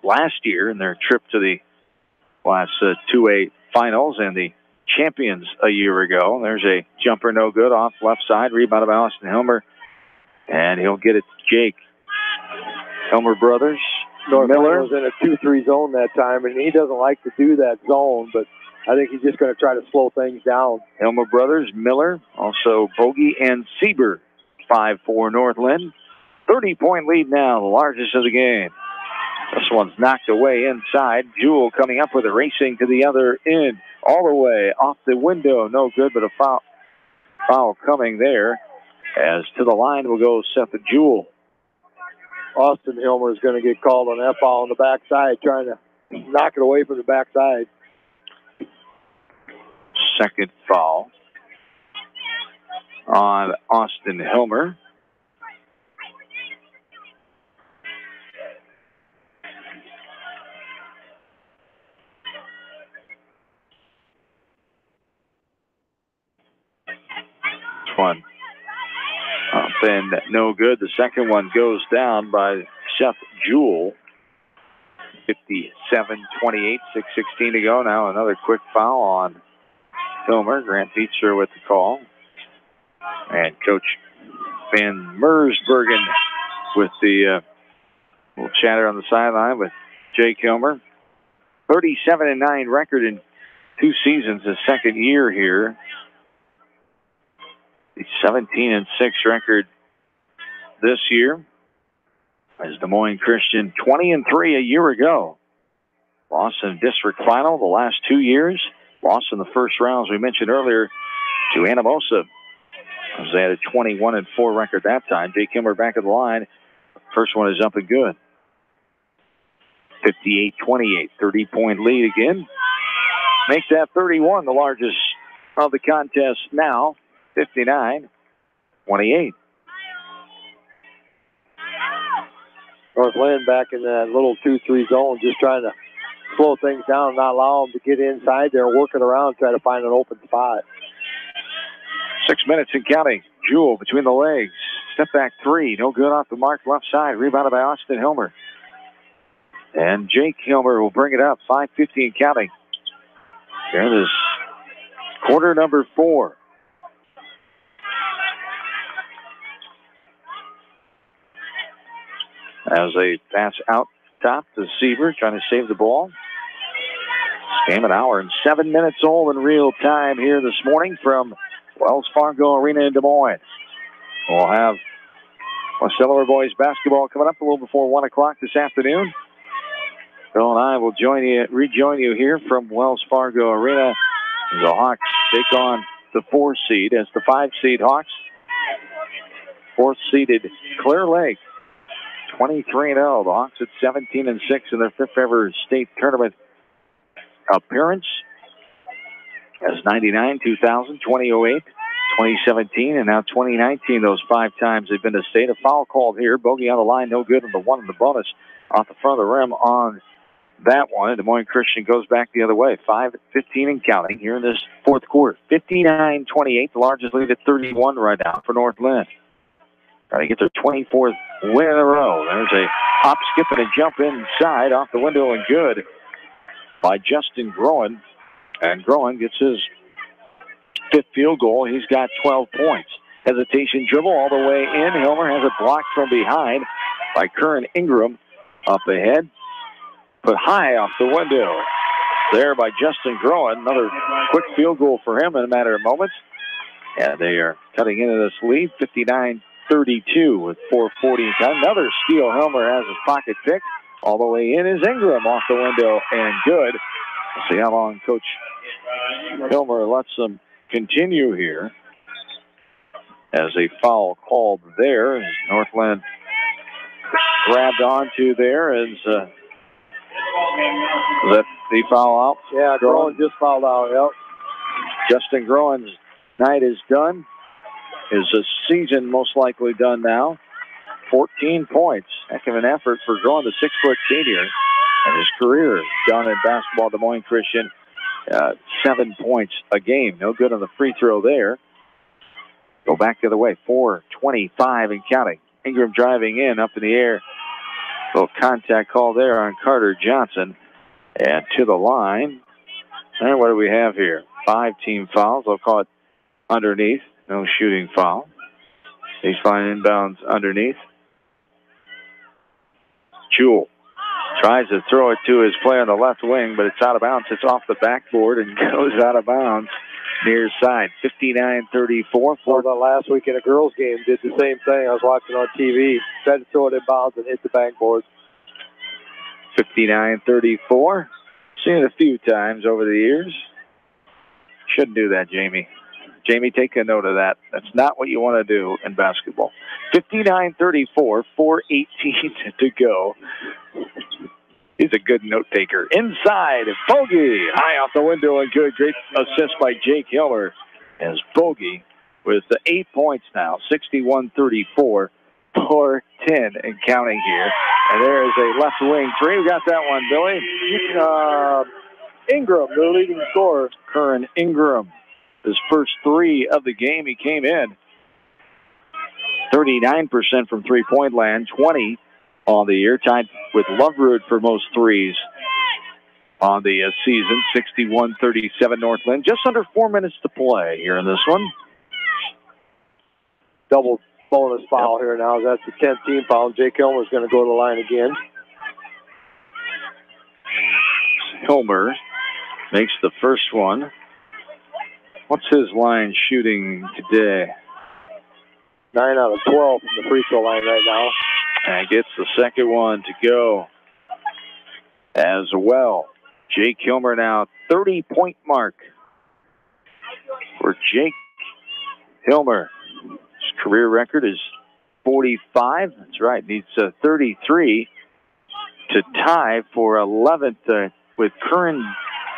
last year in their trip to the Class 2A finals and the champions a year ago. There's a jumper no good off left side. Rebound by Austin Hilmer. And he'll get it to Jake. Hilmer brothers. Miller was in a 2-3 zone that time, and he doesn't like to do that zone, but I think he's just going to try to slow things down. Hilmer brothers, Miller, also Bogey and Sieber. 5-4 North Linn. 30-point lead now, the largest of the game. This one's knocked away inside. Jewell coming up with it, racing to the other end. All the way off the window. No good, but a foul coming there. As to the line will go Seth Jewell. Austin Hilmer is going to get called on that foul on the backside, trying to knock it away from the backside. Second foul on Austin Hilmer. One up and no good. The second one goes down by Seth Jewell. 57-28, 6:16 to go. Now another quick foul on Hilmer. Grant Beetzer with the call. And Coach Van Mersbergen with the little chatter on the sideline with Jake Hilmer. 37-9 record in 2 seasons, his second year here. The 17-6 record this year. As Des Moines Christian 20-3 a year ago. Lost in district final the last 2 years. Lost in the first round, as we mentioned earlier, to Anamosa. As they had a 21-4 record that time. Jake Hilmer back at the line. First one is up and good. 58-28, 30-point lead again. Make that 31 the largest of the contest now. 59-28. North Linn back in that little 2-3 zone, just trying to slow things down, not allow them to get inside there and work it around, try to find an open spot. 6 minutes and counting. Jewell between the legs. Step back three. No good off the mark left side. Rebounded by Austin Hilmer. And Jake Hilmer will bring it up. 5:50 and counting. Here it is. Quarter number 4. As they pass out top to Sieber, trying to save the ball. This game an hour and 7 minutes old in real time here this morning from Wells Fargo Arena in Des Moines. We'll have Silver Boys basketball coming up a little before 1 o'clock this afternoon. Bill and I will rejoin you here from Wells Fargo Arena. The Hawks take on the 4 seed as the 5 seed Hawks. 4th seeded Clear Lake. 23-0. The Hawks at 17-6 in their 5th ever state tournament appearance. As 99, 2000, 2008, 2017, and now 2019. Those 5 times they've been to state. A foul called here. Bogey on the line, no good on the one in the bonus off the front of the rim on that one. And Des Moines Christian goes back the other way. 5:15 and counting here in this 4th quarter. 59-28, the largest lead at 31 right now for North Linn. Trying to get their 24th win in a row. There's a hop, skip, and a jump inside off the window and good by Justin Groen. And Groen gets his 5th field goal. He's got 12 points. hesitation dribble all the way in. Hilmer has it blocked from behind by Curran Ingram. Up ahead, put high off the window. There by Justin Groen. Another quick field goal for him in a matter of moments. And they are cutting into this lead, 59-32 with 4:40 time. Another steal. Hilmer has his pocket pick. All the way in is Ingram off the window and good. We'll see how long Coach Hilmer lets them continue here. As a foul called there, as Northland grabbed onto there as was that the foul out? Yeah, Groen just fouled out, yep. Justin Groen's night is done. His season most likely done now. 14 points. Heck of an effort for Groen, the 6-foot senior. And his career done in basketball, Des Moines Christian. 7 points a game. No good on the free throw there. Go back the other way. 4:25 and counting. Ingram driving in, up in the air. Little contact call there on Carter Johnson. And to the line. And what do we have here? 5 team fouls. I'll call it underneath. No shooting foul. Baseline inbounds underneath. Jewell tries to throw it to his player on the left wing, but it's out of bounds. It's off the backboard and goes out of bounds near side. 59-34. Well, the last week in a girls' game did the same thing. I was watching on TV. Tried to throw it in bounds and hit the backboard. 59-34. Seen it a few times over the years. Shouldn't do that, Jamie. Jamie, take a note of that. That's not what you want to do in basketball. 59-34, 4:18 to go. He's a good note taker. Inside, Bogey, high off the window and good. Great assist by Jake Hilmer as Bogey with the 8 points now. 61-34, 4-10 and counting here. And there is a left wing three. We got that one, Billy. Ingram, the leading scorer. Curran Ingram. His first 3 of the game, he came in 39% from three-point land, 20 on the year, tied with Loveroot for most threes on the season. 61-37 Northland. Just under 4 minutes to play here in this one. Double bonus foul here now. That's the 10th team foul. Jake Hilmer's going to go to the line again. Hilmer makes the first one. What's his line shooting today? 9 out of 12 from the free throw line right now. And gets the second one to go as well. Jake Hilmer now 30-point mark for Jake Hilmer. His career record is 45. That's right. Needs 33 to tie for 11th with Curran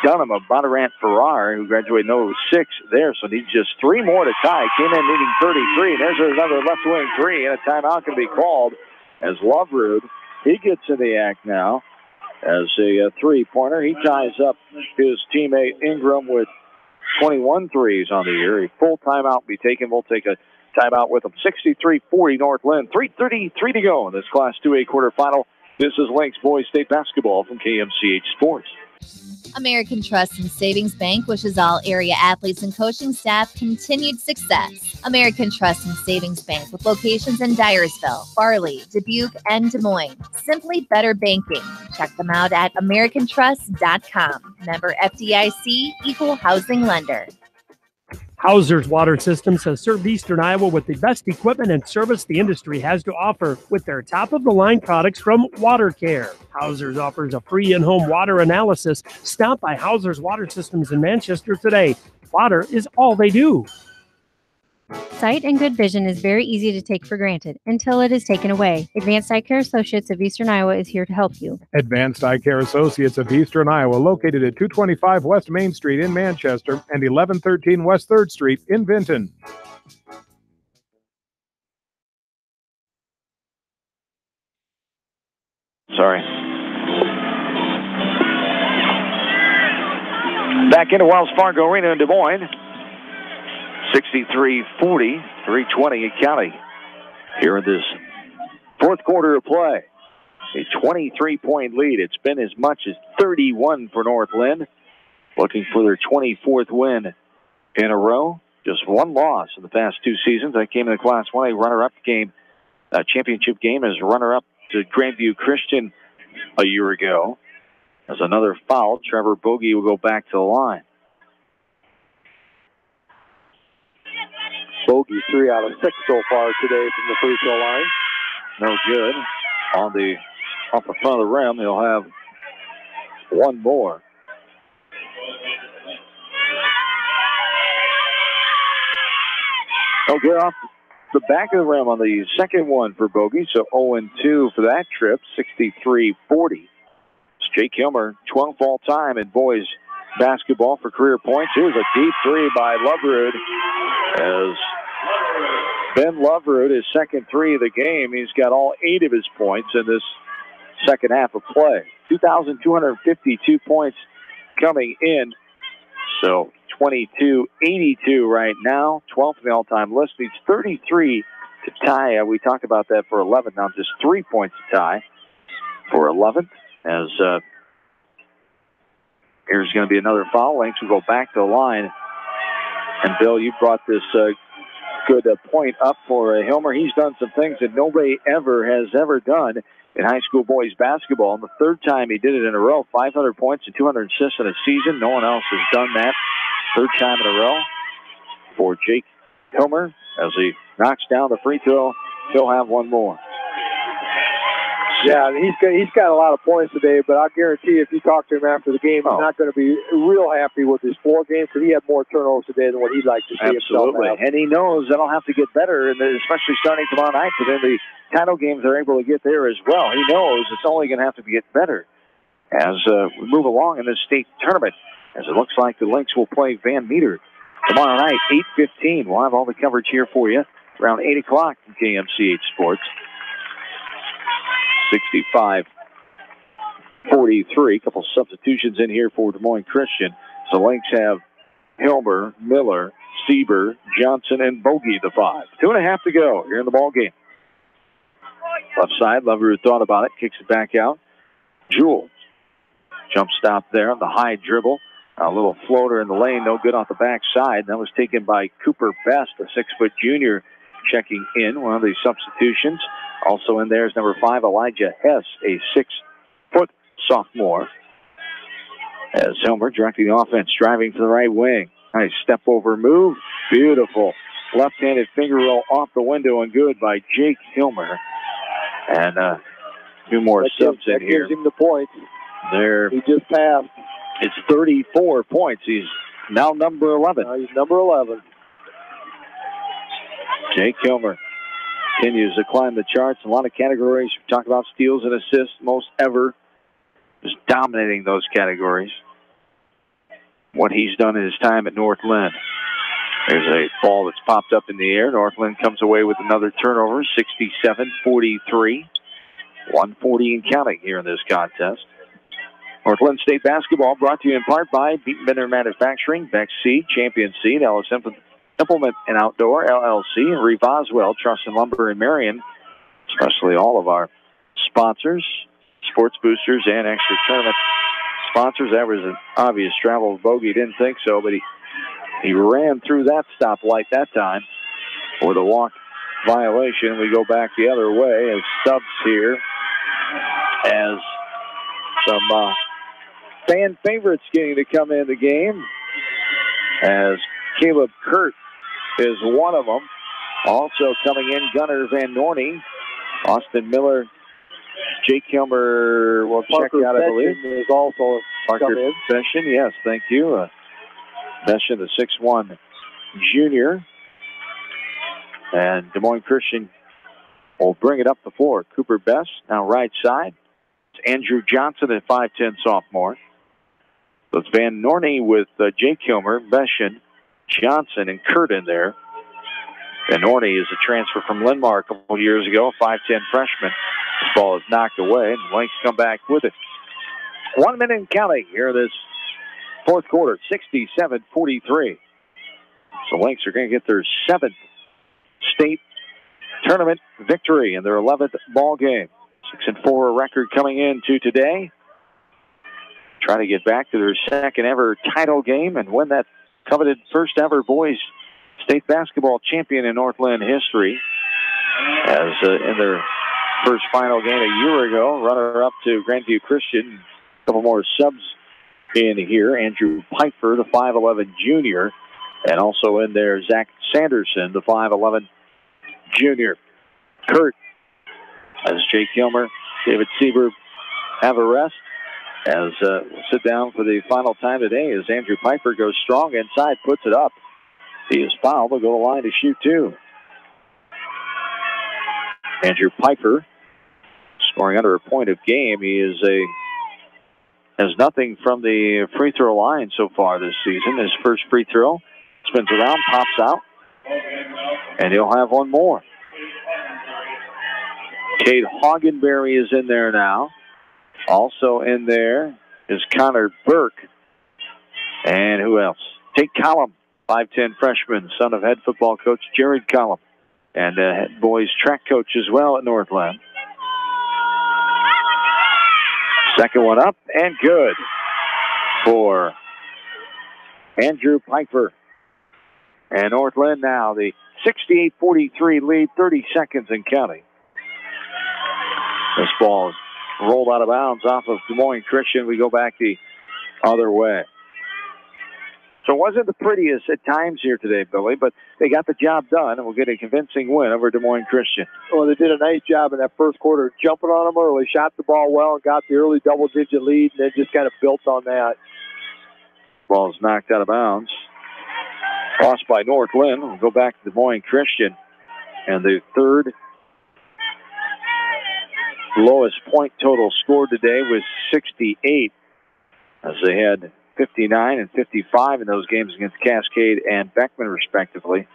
Dunham of Bondurant Farrar, who graduated in 06 there, so needs just 3 more to tie. Came in needing 33. There's another left wing 3, and a timeout can be called as Loveroot, he gets in the act now as a three-pointer. He ties up his teammate Ingram with 21 threes on the year. A full timeout will be taken. We'll take a timeout with him. 63-40 Northland. 3:33 to go in this Class 2A quarterfinal. This is Lynx Boys State Basketball from KMCH Sports. American Trust and Savings Bank wishes all area athletes and coaching staff continued success. American Trust and Savings Bank with locations in Dyersville, Farley, Dubuque, and Des Moines. Simply better banking. Check them out at americantrust.com. Member FDIC, equal housing lender. Hauser's Water Systems has served Eastern Iowa with the best equipment and service the industry has to offer with their top-of-the-line products from Water Care. Hauser's offers a free in-home water analysis. Stop by Hauser's Water Systems in Manchester today. Water is all they do. Sight and good vision is very easy to take for granted until it is taken away. Advanced Eye Care Associates of Eastern Iowa is here to help you. Advanced Eye Care Associates of Eastern Iowa, located at 225 West Main Street in Manchester and 1113 West 3rd Street in Vinton. Sorry. Back into Wells Fargo Arena in Des Moines. 63-40, 3:20 in county. Here in this fourth quarter of play. A 23-point lead. It's been as much as 31 for Northland. Looking for their 24th win in a row. just one loss in the past 2 seasons. That came in the Class 1A runner-up game, championship game as runner-up to Grandview Christian a year ago. As another foul, Trevor Bogey will go back to the line. Bogey 3 out of 6 so far today from the free throw line. No good. Off the front of the rim, he'll have one more. No good off the back of the rim on the second one for Bogey, so 0-2 for that trip, 63-40. It's Jake Hilmer, 12th all-time in boys basketball for career points. Here's a deep 3 by Loverud as Ben Loverud, his second 3 of the game. He's got all 8 of his points in this second half of play. 2,252 points coming in. So 22-82 right now. 12th in the all-time list. Needs 33 to tie. We talked about that for 11. Now just 3 points to tie for 11th. As here's going to be another foul. Lynx will go back to the line. And Bill, you brought this good point up for Hilmer. He's done some things that nobody has ever done in high school boys basketball. And the third time he did it in a row, 500 points and 200 assists in a season. No one else has done that. Third time in a row for Jake Hilmer. As he knocks down the free throw, he'll have one more. Yeah, and he's got a lot of points today, but I guarantee if you talk to him after the game, he's not going to be real happy with his floor game because he had more turnovers today than what he'd like to see himself have. And he knows that'll have to get better, and especially starting tomorrow night, but then the title games are able to get there as well. He knows it's only going to have to get better as we move along in this state tournament, as it looks like the Lynx will play Van Meter tomorrow night, 8:15. We'll have all the coverage here for you around 8 o'clock from KMCH Sports. 65-43. A couple substitutions in here for Des Moines Christian. So the Lynx have Hilmer, Miller, Sieber, Johnson, and Bogey, the 5. 2.5 to go here in the ball game. Left side, Lover thought about it, kicks it back out. Jewell, jump stop there on the high dribble. A little floater in the lane, no good off the backside. That was taken by Cooper Best, a 6-foot junior, checking in, one of the substitutions. Also in there is number 5, Elijah Hess, a 6-foot sophomore. As Hilmer directing the offense, driving to the right wing. Nice step over move. Beautiful left-handed finger roll off the window and good by Jake Hilmer. And 2 more subs in here. Gives him the points. There. He just passed. It's 34 points. He's now number 11. He's number 11. Jake Hilmer continues to climb the charts in a lot of categories. We talked about steals and assists, most ever. Just dominating those categories. What he's done in his time at North Linn. There's a ball that's popped up in the air. North Linn comes away with another turnover, 67-43. 140 and counting here in this contest. North Linn State basketball brought to you in part by Beaton Bender Manufacturing, Beck Seed, Champion Seed, Ellis Implement and Outdoor, LLC, and Reeve Oswell, Truss and Lumber in Marion, especially all of our sponsors, sports boosters, and extra tournament sponsors. That was an obvious travel. Bogey didn't think so, but he ran through that stoplight that time with a walk violation. We go back the other way as subs here, as some fan favorites getting to come in the game, as Caleb Kurt is one of them. Also coming in, Gunnar Van Norney, Austin Miller, Jake Hilmer will check out, I believe. Is also Parker Bession, yes, thank you. Bession, the 6'1 junior. And Des Moines Christian will bring it up the floor. Cooper Best, now right side. It's Andrew Johnson, a 5'10 sophomore. So it's Van Norney with Jake Hilmer, Bession, Johnson, and Kurt in there. Van Norney is a transfer from Linmar a couple of years ago, 5'10 freshman. This ball is knocked away, and the Lynx come back with it. 1 minute and counting here this fourth quarter, 67-43. So Lynx are going to get their 7th state tournament victory in their 11th ball game. 6-4 record coming into today. Try to get back to their 2nd ever title game and win that coveted first ever boys state basketball champion in North Linn history, as in their first final game a year ago, runner-up to Grandview Christian. A couple more subs in here. Andrew Piper, the 5'11 junior, and also in there Zach Sanderson, the 5'11 junior. Kurt, as Jake Kilmer, David Sieber have a rest. As we'll sit down for the final time today as Andrew Piper goes strong inside, puts it up. He is fouled. Will go to the line to shoot two. Andrew Piper scoring under a point of game. He has nothing from the free throw line so far this season. His first free throw spins around, pops out, and he'll have one more. Cade Hoggenberry is in there now. Also in there is Connor Burke. And who else? Tate Collum, 5'10 freshman, son of head football coach Jared Collum, and head boys track coach as well at Northland. Second one up and good for Andrew Piper. And Northland now the 68-43 lead, 30 seconds and counting. This ball is rolled out of bounds off of Des Moines Christian. We go back the other way. So it wasn't the prettiest at times here today, Billy, but they got the job done, and we'll get a convincing win over Des Moines Christian. Well, they did a nice job in that first quarter, jumping on them early, shot the ball well, and got the early double-digit lead, and then just kind of built on that. Ball is knocked out of bounds. Lost by North Linn. We'll go back to Des Moines Christian, and the third lowest point total scored today was 68, as they had 59 and 55 in those games against Cascade and Beckman, respectively.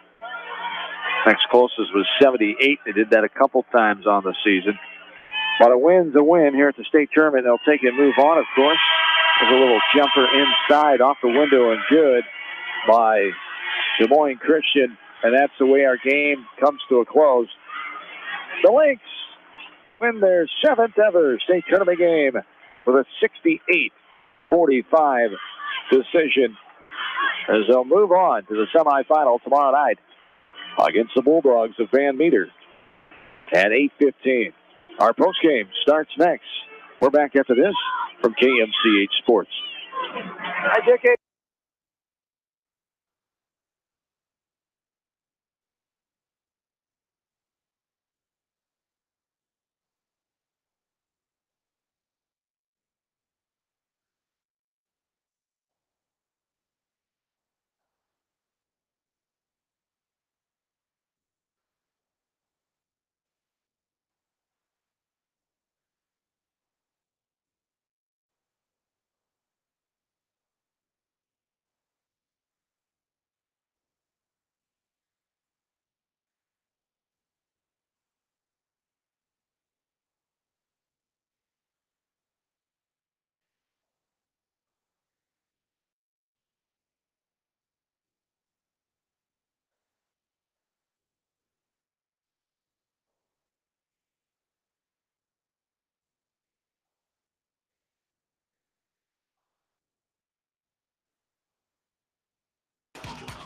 Next closest was 78. They did that a couple times on the season. But a win's a win here at the state tournament. They'll take it and move on, of course. There's a little jumper inside off the window and good by Des Moines Christian. And that's the way our game comes to a close. The Lynx win their 7th ever state tournament game with a 68-45 decision, as they'll move on to the semifinal tomorrow night against the Bulldogs of Van Meter at 8:15. Our postgame starts next. We're back after this from KMCH Sports. Hi, Dickie.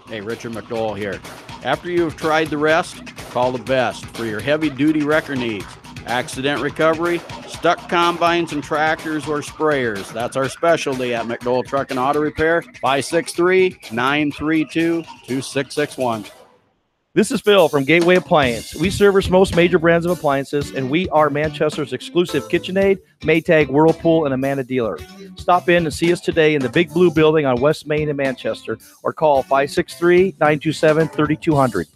Hey, Richard McDowell here. After you've tried the rest, call the best for your heavy-duty wrecker needs. Accident recovery, stuck combines and tractors or sprayers. That's our specialty at McDowell Truck and Auto Repair, 563-932-2661. This is Phil from Gateway Appliance. We service most major brands of appliances, and we are Manchester's exclusive KitchenAid, Maytag, Whirlpool, and Amana dealer. Stop in and see us today in the Big Blue Building on West Main in Manchester, or call 563-927-3200.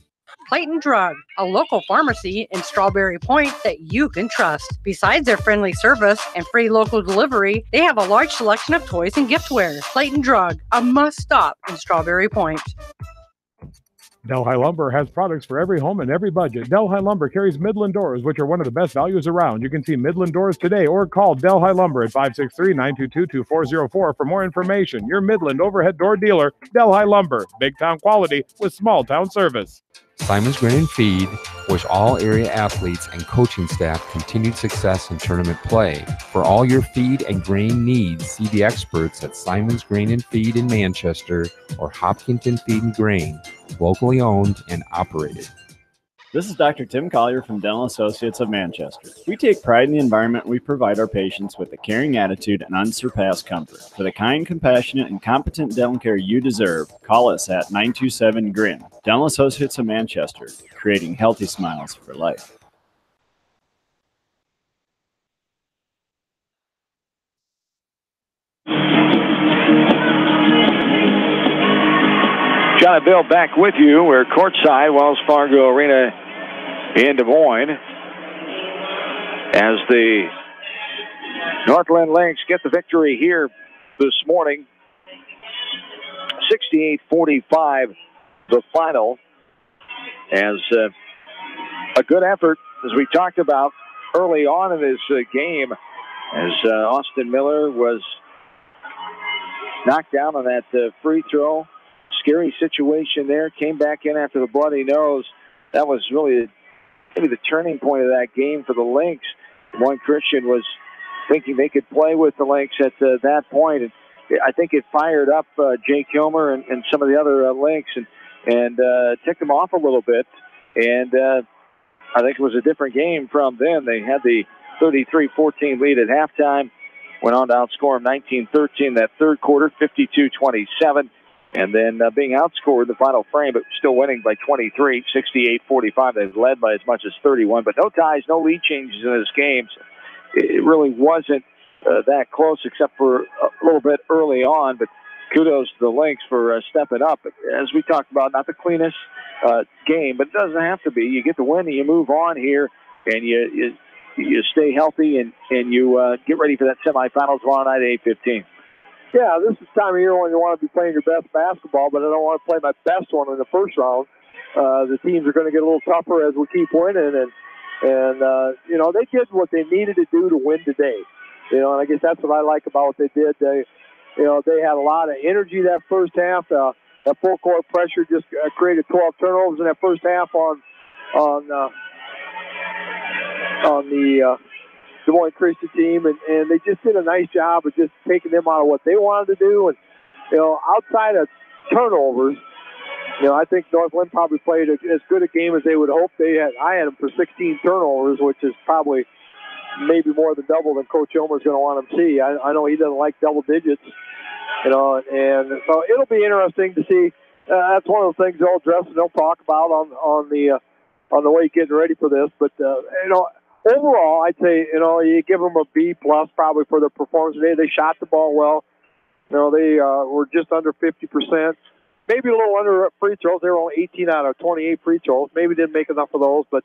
Clayton Drug, a local pharmacy in Strawberry Point that you can trust. Besides their friendly service and free local delivery, they have a large selection of toys and giftware. Clayton Drug, a must-stop in Strawberry Point. Delhi Lumber has products for every home and every budget. Delhi Lumber carries Midland doors, which are one of the best values around. You can see Midland doors today or call Delhi Lumber at 563-922-2404 for more information. Your Midland overhead door dealer, Delhi Lumber. Big town quality with small town service. Simon's Grain and Feed wish all area athletes and coaching staff continued success in tournament play. For all your feed and grain needs, see the experts at Simon's Grain and Feed in Manchester or Hopkinton Feed and Grain. locally owned and operated. This is Dr. Tim Collier from Dental Associates of Manchester. We take pride in the environment we provide our patients with a caring attitude and unsurpassed comfort. For the kind, compassionate, and competent dental care you deserve, call us at 927-GRIN. Dental Associates of Manchester, creating healthy smiles for life. John and Bill back with you. We're courtside, Wells Fargo Arena in Des Moines, as the Northland Lynx get the victory here this morning. 68-45 the final, as a good effort, as we talked about early on in this game, as Austin Miller was knocked down on that free throw. Scary situation there. Came back in after the bloody nose. That was really maybe the turning point of that game for the Lynx. Des Moines Christian was thinking they could play with the Lynx at that point, and I think it fired up Jake Kilmer and some of the other Lynx and ticked them off a little bit. And I think it was a different game from then. They had the 33-14 lead at halftime, went on to outscore them 19-13 that third quarter, 52-27. And then being outscored in the final frame, but still winning by 23, 68-45. They've led by as much as 31, but no ties, no lead changes in this game. So it really wasn't that close, except for a little bit early on. But kudos to the Lynx for stepping up. As we talked about, not the cleanest game, but it doesn't have to be. You get the win and you move on here, and you stay healthy and you get ready for that semifinals tomorrow night at 8:15. Yeah, this is the time of year when you want to be playing your best basketball, but I don't want to play my best one in the first round. The teams are going to get a little tougher as we keep winning, and you know, they did what they needed to do to win today. You know, and I guess that's what I like about what they did. They had a lot of energy that first half. That full court pressure just created 12 turnovers in that first half on the Des Moines Christian team, and they just did a nice job of just taking them out of what they wanted to do. And, you know, outside of turnovers, you know, I think Northland probably played as good a game as they would hope. I had them for 16 turnovers, which is probably maybe more than double than Coach Ilmer's going to want them to see. I know he doesn't like double digits, you know, and so it'll be interesting to see. That's one of the things they'll address and they'll talk about on the way getting ready for this. But, you know, overall, I'd say, you know, you give them a B+ probably for their performance today. They shot the ball well. You know, they were just under 50%. Maybe a little under free throws. They were only 18 out of 28 free throws. Maybe didn't make enough of those, but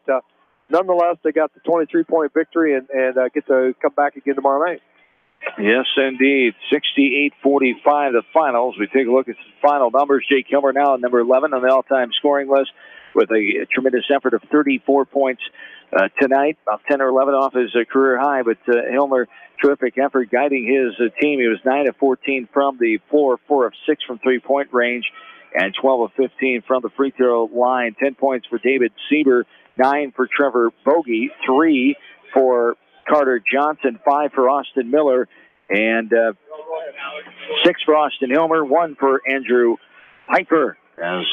nonetheless, they got the 23-point victory and get to come back again tomorrow night. Yes, indeed. 68-45 the finals. We take a look at the final numbers. Jake Hilmer now at number 11 on the all-time scoring list with a tremendous effort of 34 points tonight, about 10 or 11 off his career high. But Hilmer, terrific effort guiding his team. He was 9 of 14 from the floor, 4 of 6 from three-point range, and 12 of 15 from the free throw line. 10 points for David Sieber, 9 for Trevor Bogey, 3 for Carter Johnson, 5 for Austin Miller, and 6 for Austin Hilmer, 1 for Andrew Piper. As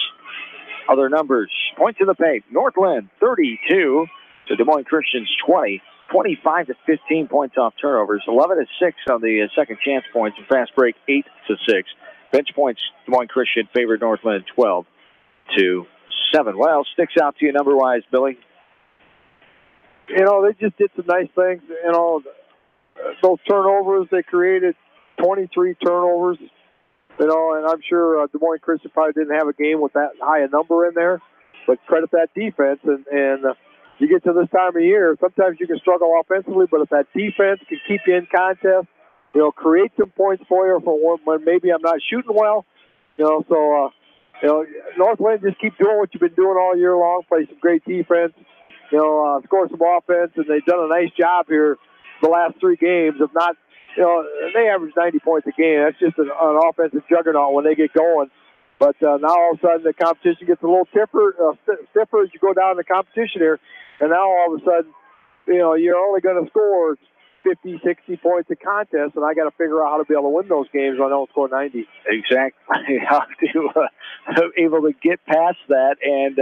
other numbers, points in the paint, Northland 32 to Des Moines Christian's 20, 25 to 15 points off turnovers, 11 to 6 on the second chance points, and fast break 8 to 6. Bench points, Des Moines Christian favored Northland 12 to 7. What else sticks out to you number-wise, Billy? You know, they just did some nice things. You know, those turnovers, they created 23 turnovers. You know, and I'm sure Des Moines Christian probably didn't have a game with that high a number in there, but credit that defense. And you get to this time of year, sometimes you can struggle offensively, but if that defense can keep you in contest, you know, create some points for you for when maybe I'm not shooting well, you know, so, you know, Northland, just keep doing what you've been doing all year long, play some great defense, you know, score some offense, and they've done a nice job here the last 3 games of not, you know, they average 90 points a game. That's just an offensive juggernaut when they get going. But now all of a sudden the competition gets a little stiffer as you go down the competition here. And now all of a sudden, you know, you're only going to score 50, 60 points a contest, and I got to figure out how to be able to win those games when I don't score 90. Exactly. How to able to get past that and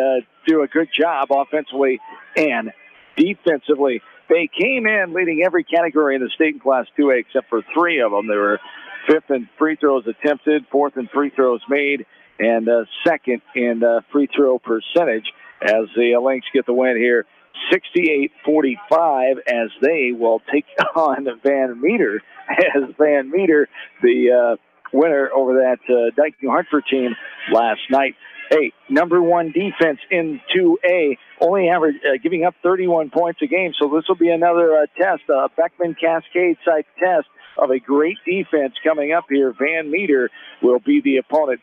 do a good job offensively and defensively. They came in leading every category in the state in Class 2A except for 3 of them. They were 5th in free throws attempted, 4th in free throws made, and 2nd in free throw percentage as the Lynx get the win here. 68-45 as they will take on Van Meter. As Van Meter, the winner over that Dyke New Hartford team last night. Hey, number 1 defense in 2A, only giving up 31 points a game. So this will be another test, a Beckman Cascade type test of a great defense coming up here. Van Meter will be the opponent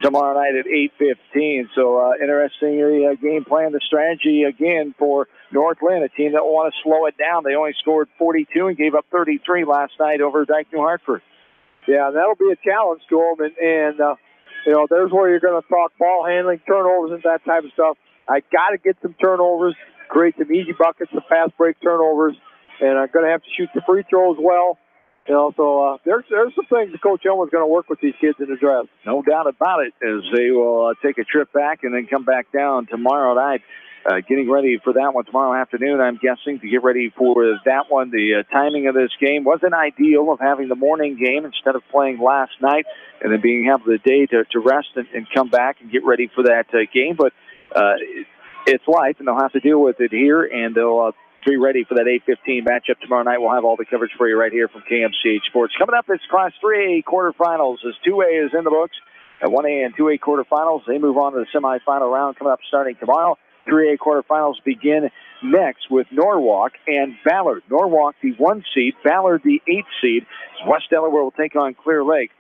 tomorrow night at 8:15. So interesting game plan, the strategy again for North Linn, a team that will want to slow it down. They only scored 42 and gave up 33 last night over Dyke New Hartford. Yeah, that'll be a challenge to them, and there's where you're going to talk ball handling, turnovers, and that type of stuff. I got to get some turnovers, create some easy buckets, some fast break turnovers, and I'm going to have to shoot the free throw as well. So there's some things that Coach Elmer's going to work with these kids in the dress. No doubt about it, as they will take a trip back and then come back down tomorrow night. Getting ready for that one tomorrow afternoon, I'm guessing, to get ready for that one. The timing of this game wasn't ideal of having the morning game instead of playing last night and then being able the day to rest and come back and get ready for that game. But it's life, and they'll have to deal with it here, and they'll be ready for that 8:15 matchup tomorrow night. We'll have all the coverage for you right here from KMCH Sports. Coming up, it's Class 3A quarterfinals as 2A is in the books. At 1A and 2A quarterfinals, they move on to the semifinal round coming up starting tomorrow. 3A quarterfinals begin next with Norwalk and Ballard. Norwalk, the 1 seed, Ballard, the 8 seed. West Delaware will take on Clear Lake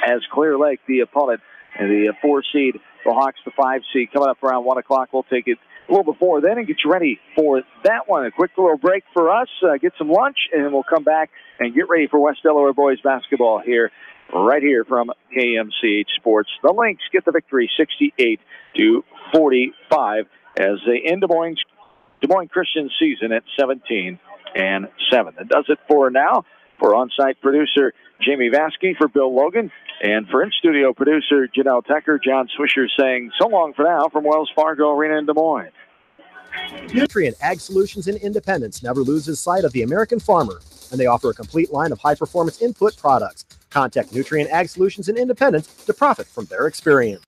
as Clear Lake, the opponent, and the 4 seed, the Hawks, the 5 seed. Coming up around 1 o'clock, we'll take it a little before then and get you ready for that one. A quick little break for us, get some lunch, and we'll come back and get ready for West Delaware boys basketball here, right here from KMCH Sports. The Lynx get the victory 68-45 as they end Des Moines Christian season at 17-7. That does it for now. For on-site producer Jamie Vasky, for Bill Logan, and for in-studio producer Janelle Tucker, John Swisher saying so long for now from Wells Fargo Arena in Des Moines. Nutrient Ag Solutions in Independence never loses sight of the American farmer, and they offer a complete line of high-performance input products. Contact Nutrient Ag Solutions in Independence to profit from their experience.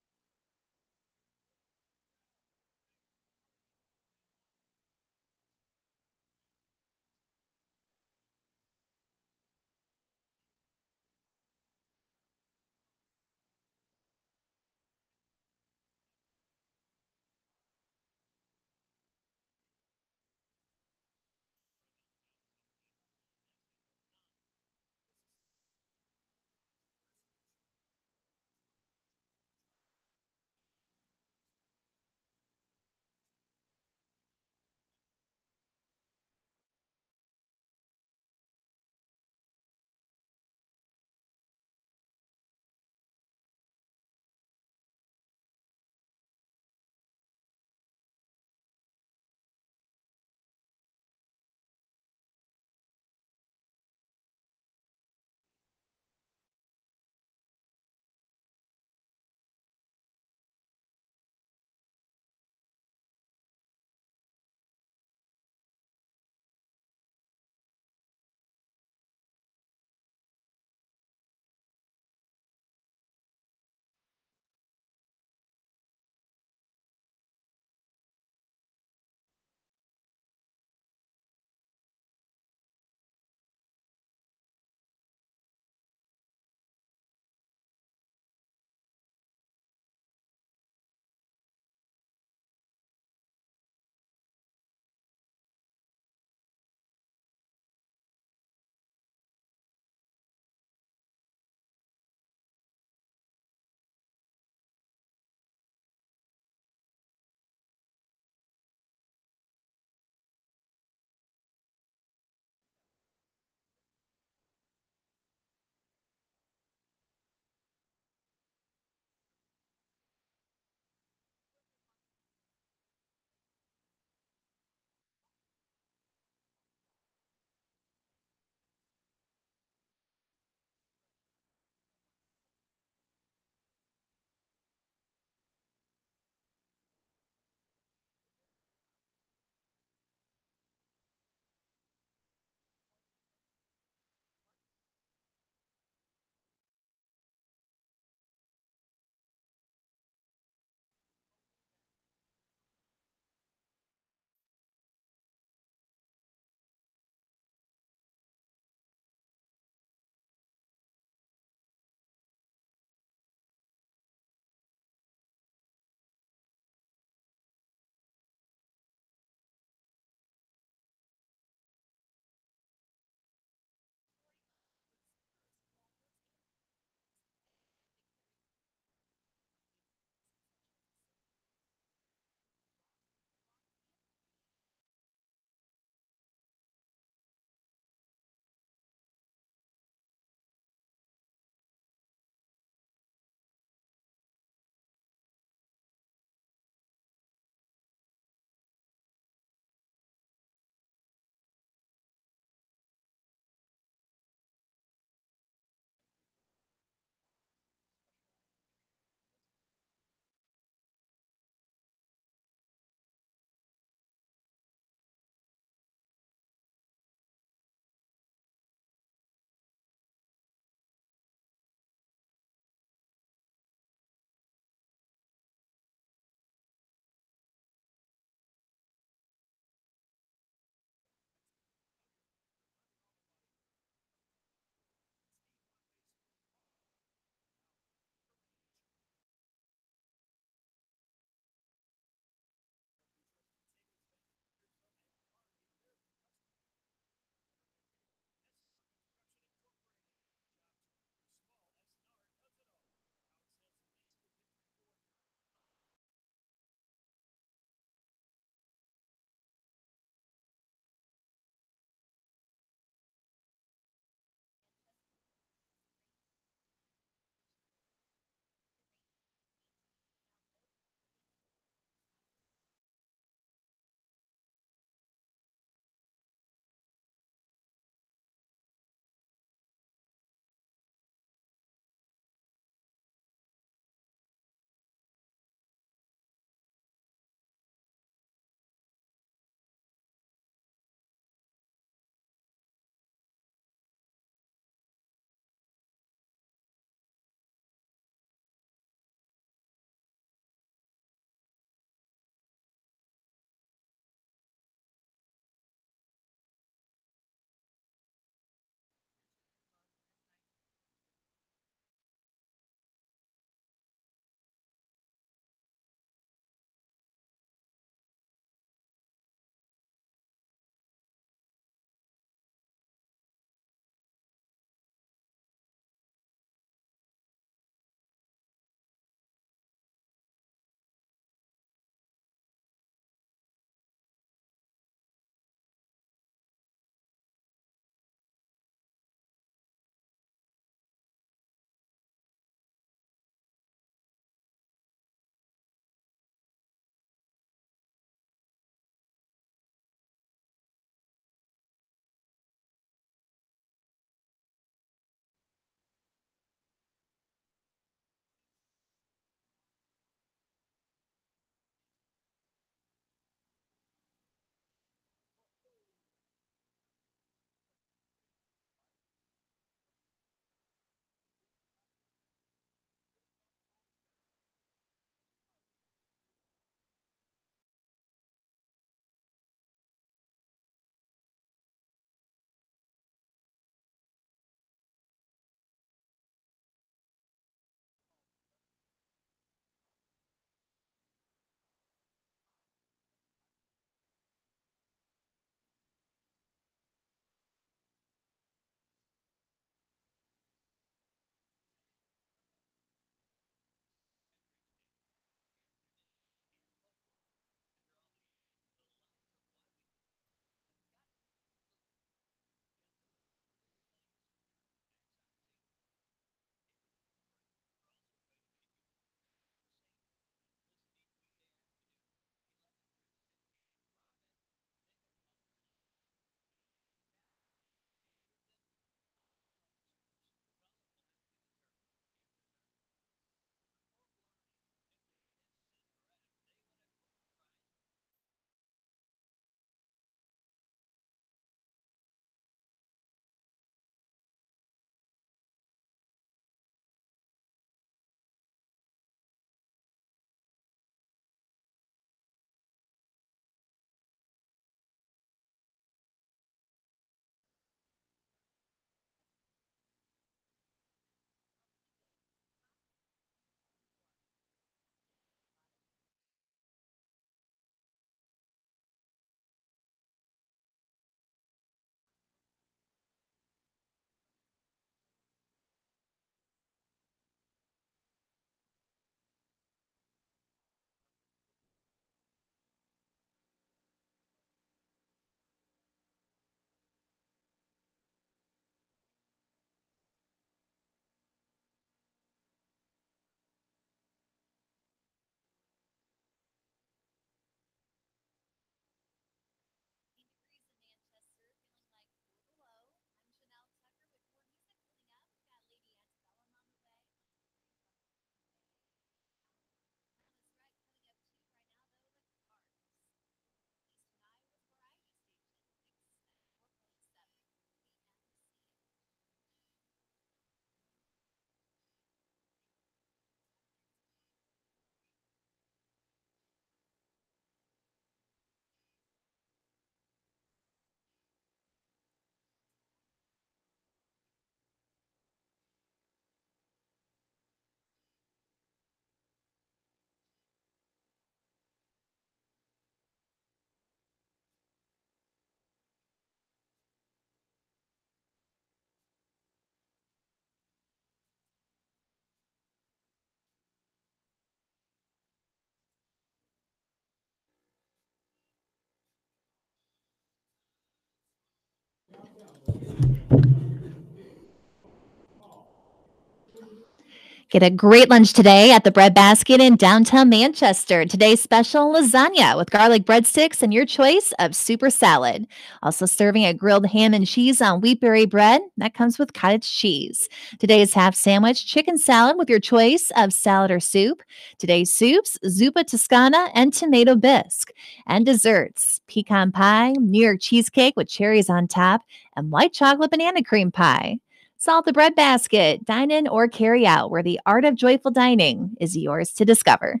Get a great lunch today at the Bread Basket in downtown Manchester. Today's special lasagna with garlic breadsticks and your choice of super salad. Also serving a grilled ham and cheese on wheatberry bread. That comes with cottage cheese. Today's half sandwich chicken salad with your choice of salad or soup. Today's soups, zuppa toscana and tomato bisque. And desserts, pecan pie, New York cheesecake with cherries on top, and white chocolate banana cream pie. Salt the Bread Basket. Dine in or carry out, where the art of joyful dining is yours to discover.